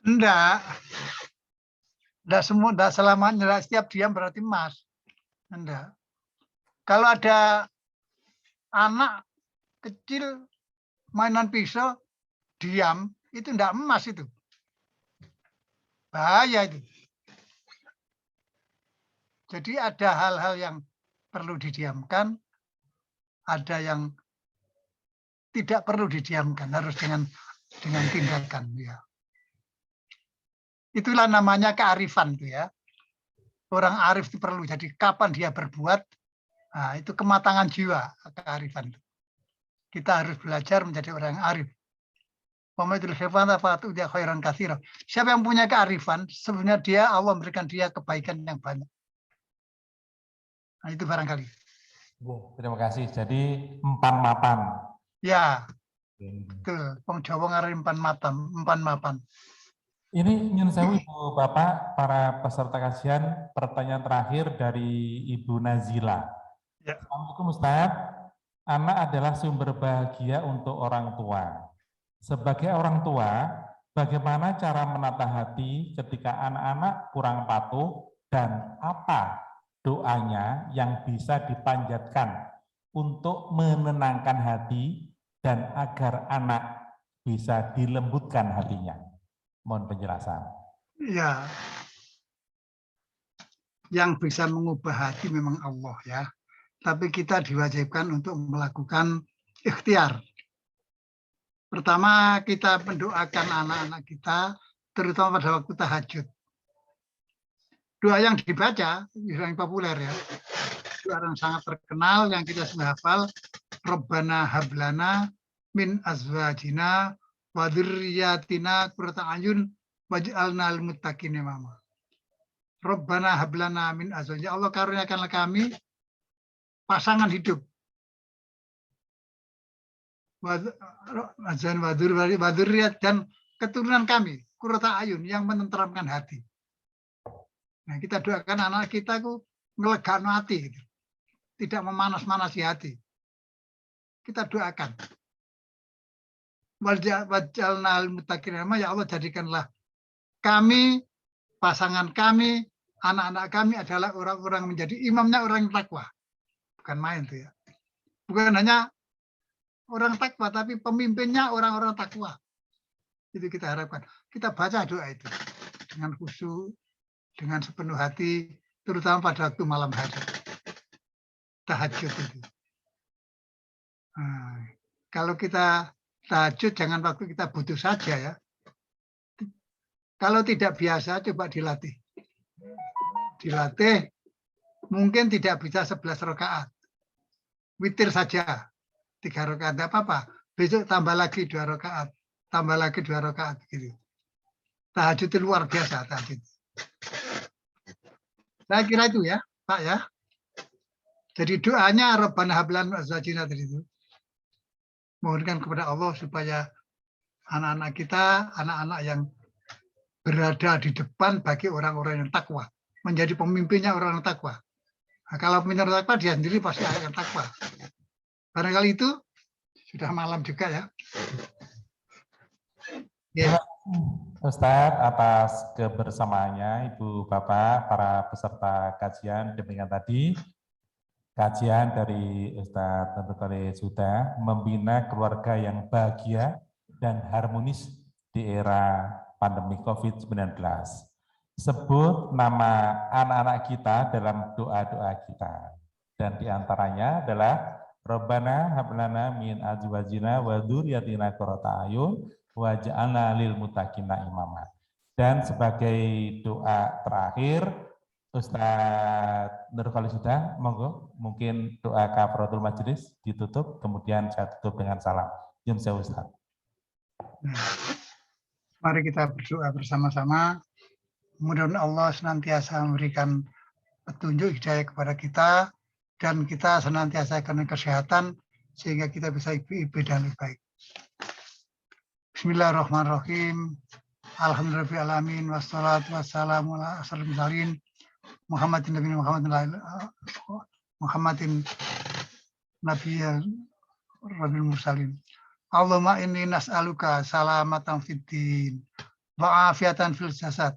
Enggak selamanya, setiap diam berarti emas. Enggak. Kalau ada anak kecil mainan pisau, diam, itu enggak emas itu. Bahaya itu. Jadi ada hal-hal yang perlu didiamkan, ada yang tidak perlu didiamkan, harus dengan tindakan. Ya. Itulah namanya kearifan itu ya. Orang arif itu perlu. Jadi kapan dia berbuat, nah, itu kematangan jiwa, kearifan. Kita harus belajar menjadi orang yang arif. Siapa yang punya kearifan, sebenarnya dia Allah memberikan dia kebaikan yang banyak. Nah, itu barangkali. Terima kasih. Jadi empan mapan. Ya, betul. Wong Jawa ngaran empan mapan. Ini nyun sewu Ibu Bapak, para peserta kajian, pertanyaan terakhir dari Ibu Nazila. Ya. Assalamualaikum Ustaz. Anak adalah sumber bahagia untuk orang tua. Sebagai orang tua, bagaimana cara menata hati ketika anak-anak kurang patuh dan apa doanya yang bisa dipanjatkan untuk menenangkan hati dan agar anak bisa dilembutkan hatinya. Mohon penjelasan. Ya, yang bisa mengubah hati memang Allah ya. Tapi kita diwajibkan untuk melakukan ikhtiar. Pertama, kita mendoakan anak-anak kita, terutama pada waktu tahajud. Doa yang dibaca, yang populer ya, doa yang sangat terkenal, yang kita sudah hafal, Rabbana hablana min azwajina wa dzurriyyatina qurrata a'yun waj'alna lil muttaqina imama. Rabbana hablana min azwajina, Allah karuniakanlah kami pasangan hidup. Dan keturunan kami, qurrata a'yun, yang menenteramkan hati. Nah, kita doakan anak kita itu ngelegakan hati, gitu. Tidak memanas-manasi hati. Kita doakan. Waj'alna lil muttaqina imama, ya Allah jadikanlah kami, pasangan kami, anak-anak kami adalah orang-orang menjadi imamnya orang yang takwa. Bukan main tuh ya. Bukan hanya orang takwa, tapi pemimpinnya orang-orang takwa. Itu kita harapkan. Kita baca doa itu dengan khusyuk, dengan sepenuh hati, terutama pada waktu malam hari. Tahajud itu. Nah, kalau kita tahajud, jangan waktu kita butuh saja ya. Kalau tidak biasa, coba dilatih. Dilatih, mungkin tidak bisa 11 rakaat. Witir saja. 3 rakaat, tidak apa-apa. Besok tambah lagi 2 rakaat. Tambah lagi 2 rakaat. Gitu. Tahajud itu luar biasa. Tahajud. Saya kira itu ya, Pak ya. Jadi doanya Rabbana hablan azwajina tadi itu. Mohonkan kepada Allah supaya anak-anak kita, anak-anak yang berada di depan bagi orang-orang yang takwa. Menjadi pemimpinnya orang yang takwa. Nah, kalau pemimpin orang takwa, dia sendiri pasti akan takwa. Barangkali itu sudah malam juga ya. Ya. Ustadz, atas kebersamaannya Ibu Bapak, para peserta kajian demikian tadi. Kajian dari Ustadz Nurul sudah membina keluarga yang bahagia dan harmonis di era pandemi COVID-19. Sebut nama anak-anak kita dalam doa-doa kita. Dan diantaranya adalah Rabbana hablana min azwajina wa dzurriyyatina qurrata a'yun waj'alna lil muttaqina imama. Dan sebagai doa terakhir, Ustadz Nurul sudah, monggo mungkin doa kafaratul majelis ditutup, kemudian saya tutup dengan salam. Yun saya Ustadz. Mari kita berdoa bersama-sama. Mudah-mudahan Allah senantiasa memberikan petunjuk hidayah kepada kita dan kita senantiasa akan kesehatan sehingga kita bisa ibadah lebih baik. Bismillahirrahmanirrahim. Alhamdulillahirrahmanirrahim. Wassalatu wassalamu ala asyrafil mursalin. Muhammadin Nabiyyi Rabbil Mursalin. Allahumma inni nas'aluka salamatan fid din wa afiatan fil jasad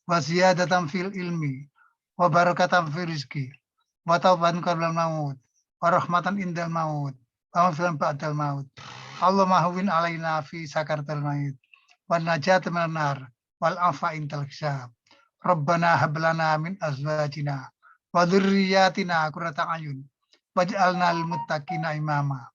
wa ziyadatan fil ilmi wa barakatan fil rizqi wa taubatan qabla maut wa rahmatan indal maut wa maghfiratan ba'dal maut. Allahumma hawwin alaina fi sakaratil maut wa najatan minan nar wal afa intal hisab. Rabbana hablana min azwajina wa dzurriyyatina qurrata a'yun waj'alna lil muttaqina imama.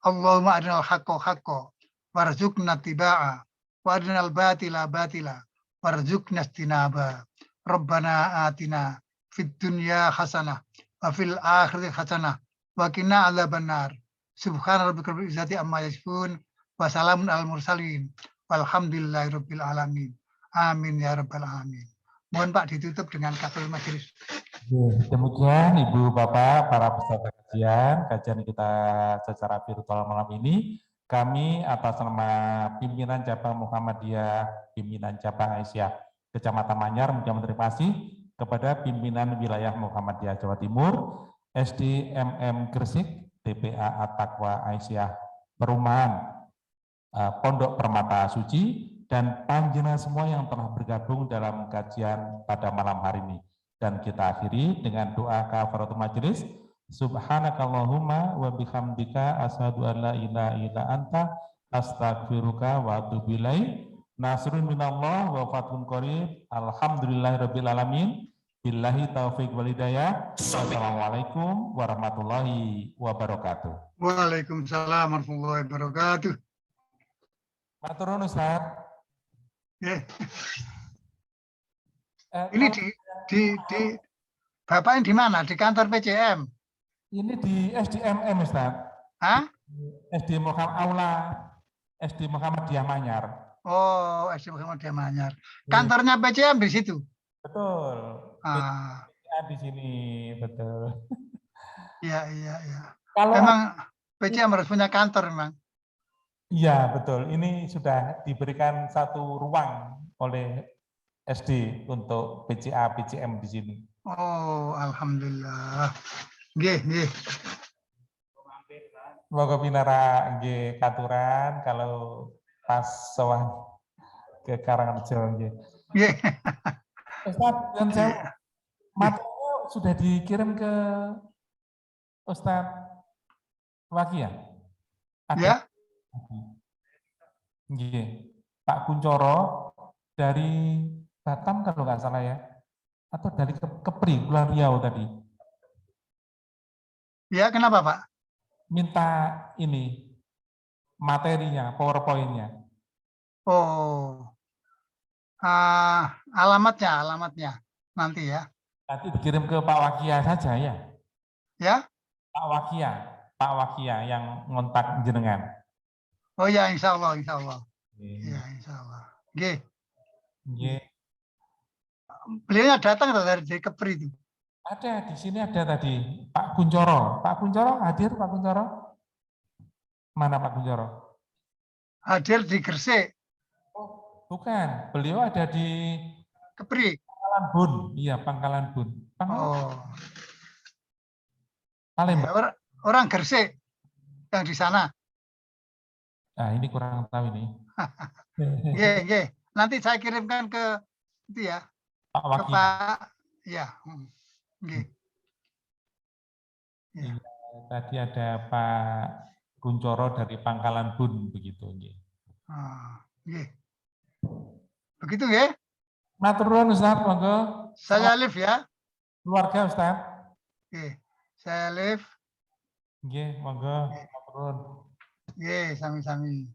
Allahumma arinal haqqo haqqo warzuqna tibaa wa arinal batila batila warzuqna istinaba. Rabbana atina fid dunya hasanah wa fil akhirati hasanah wa qina adzabannar. Subhana rabbika rabbil izzati amma yasifun wa salamun alal mursalin walhamdulillahi rabbil alamin. Amin ya rabbal alamin. Mohon Pak ditutup dengan kafaratul majelis. Demikian Ibu Bapak para peserta kajian kita secara virtual malam ini. Kami atas nama pimpinan cabang Muhammadiyah, pimpinan cabang Aisyah Kecamatan Manyar mengucapkan terima kasih kepada pimpinan wilayah Muhammadiyah Jawa Timur, SDMM Gresik, TPA At-Taqwa Aisyah Perumahan Pondok Permata Suci, dan panjenengan semua yang telah bergabung dalam kajian pada malam hari ini. Dan kita akhiri dengan doa kafaratul majelis. Subhanakallahumma wa bihamdika asyhadu an la ilaha illa anta astaghfiruka wa atubu ilaik. Nasrun minallah wa fathun qarib. Alhamdulillahirabbil alamin. Billahi taufiq wal hidayah. Assalamualaikum warahmatullahi wabarakatuh. Waalaikumsalam warahmatullahi wabarakatuh. Matur nuwun Ustaz. Ya. Ini di Bapak di mana? Di kantor PCM? Ini di SDMM Ustaz. Hah? SD Muhammad Aula, SD Muhammadiyah Manyar. Oh, SD Muhammadiyah Manyar. Kantornya PCM di situ? Betul. Ah. Di sini, betul. Iya. Kalau memang PCM harus punya kantor memang. Iya, betul. Ini sudah diberikan satu ruang oleh SD untuk PCA, PCM di sini. Oh, alhamdulillah. Nggih. Moga pinara nggih katuran kalau pas sowan ke Karangrejo nggih. Nggih. Ustaz, yang saya materinya sudah dikirim ke Ustaz Waki ya? Ya. Nggih. Pak Kuncoro dari Batam kalau nggak salah ya, atau dari Kepri, Pulau Riau tadi. Ya, kenapa Pak? Minta ini materinya, PowerPoint-nya. Oh, alamatnya nanti ya. Nanti dikirim ke Pak Wakia saja ya. Ya? Pak Wakia yang ngontak jenengan. Oh ya, insya Allah. Iya. Ya, insya Allah. Nggih. Nggih. Beliaunya datang dari Kepri itu. Ada di sini ada tadi Pak Kuncoro. Pak Kuncoro hadir Pak Kuncoro? Mana Pak Kuncoro? Hadir di Gresik. Oh, bukan. Beliau ada di Kepri. Pangkalan Bun. Iya, Pangkalan Bun. Oh. Palembang. Ya, orang Gresik yang di sana. Nah, ini kurang tahu ini. Nggih. Nanti saya kirimkan ke itu ya. Pak Ke Wakil. Pak. Ya. Nggih. Iya, tadi ada Pak Kuncoro dari Pangkalan Bun begitu nggih. Nggih. Begitu ya? Matur nuwun Ustaz, monggo. Saya Alif ya. Keluarga Ustaz. Oke. Saya Alif. Nggih, monggo. Matur nuwun. Nggih, sami-sami.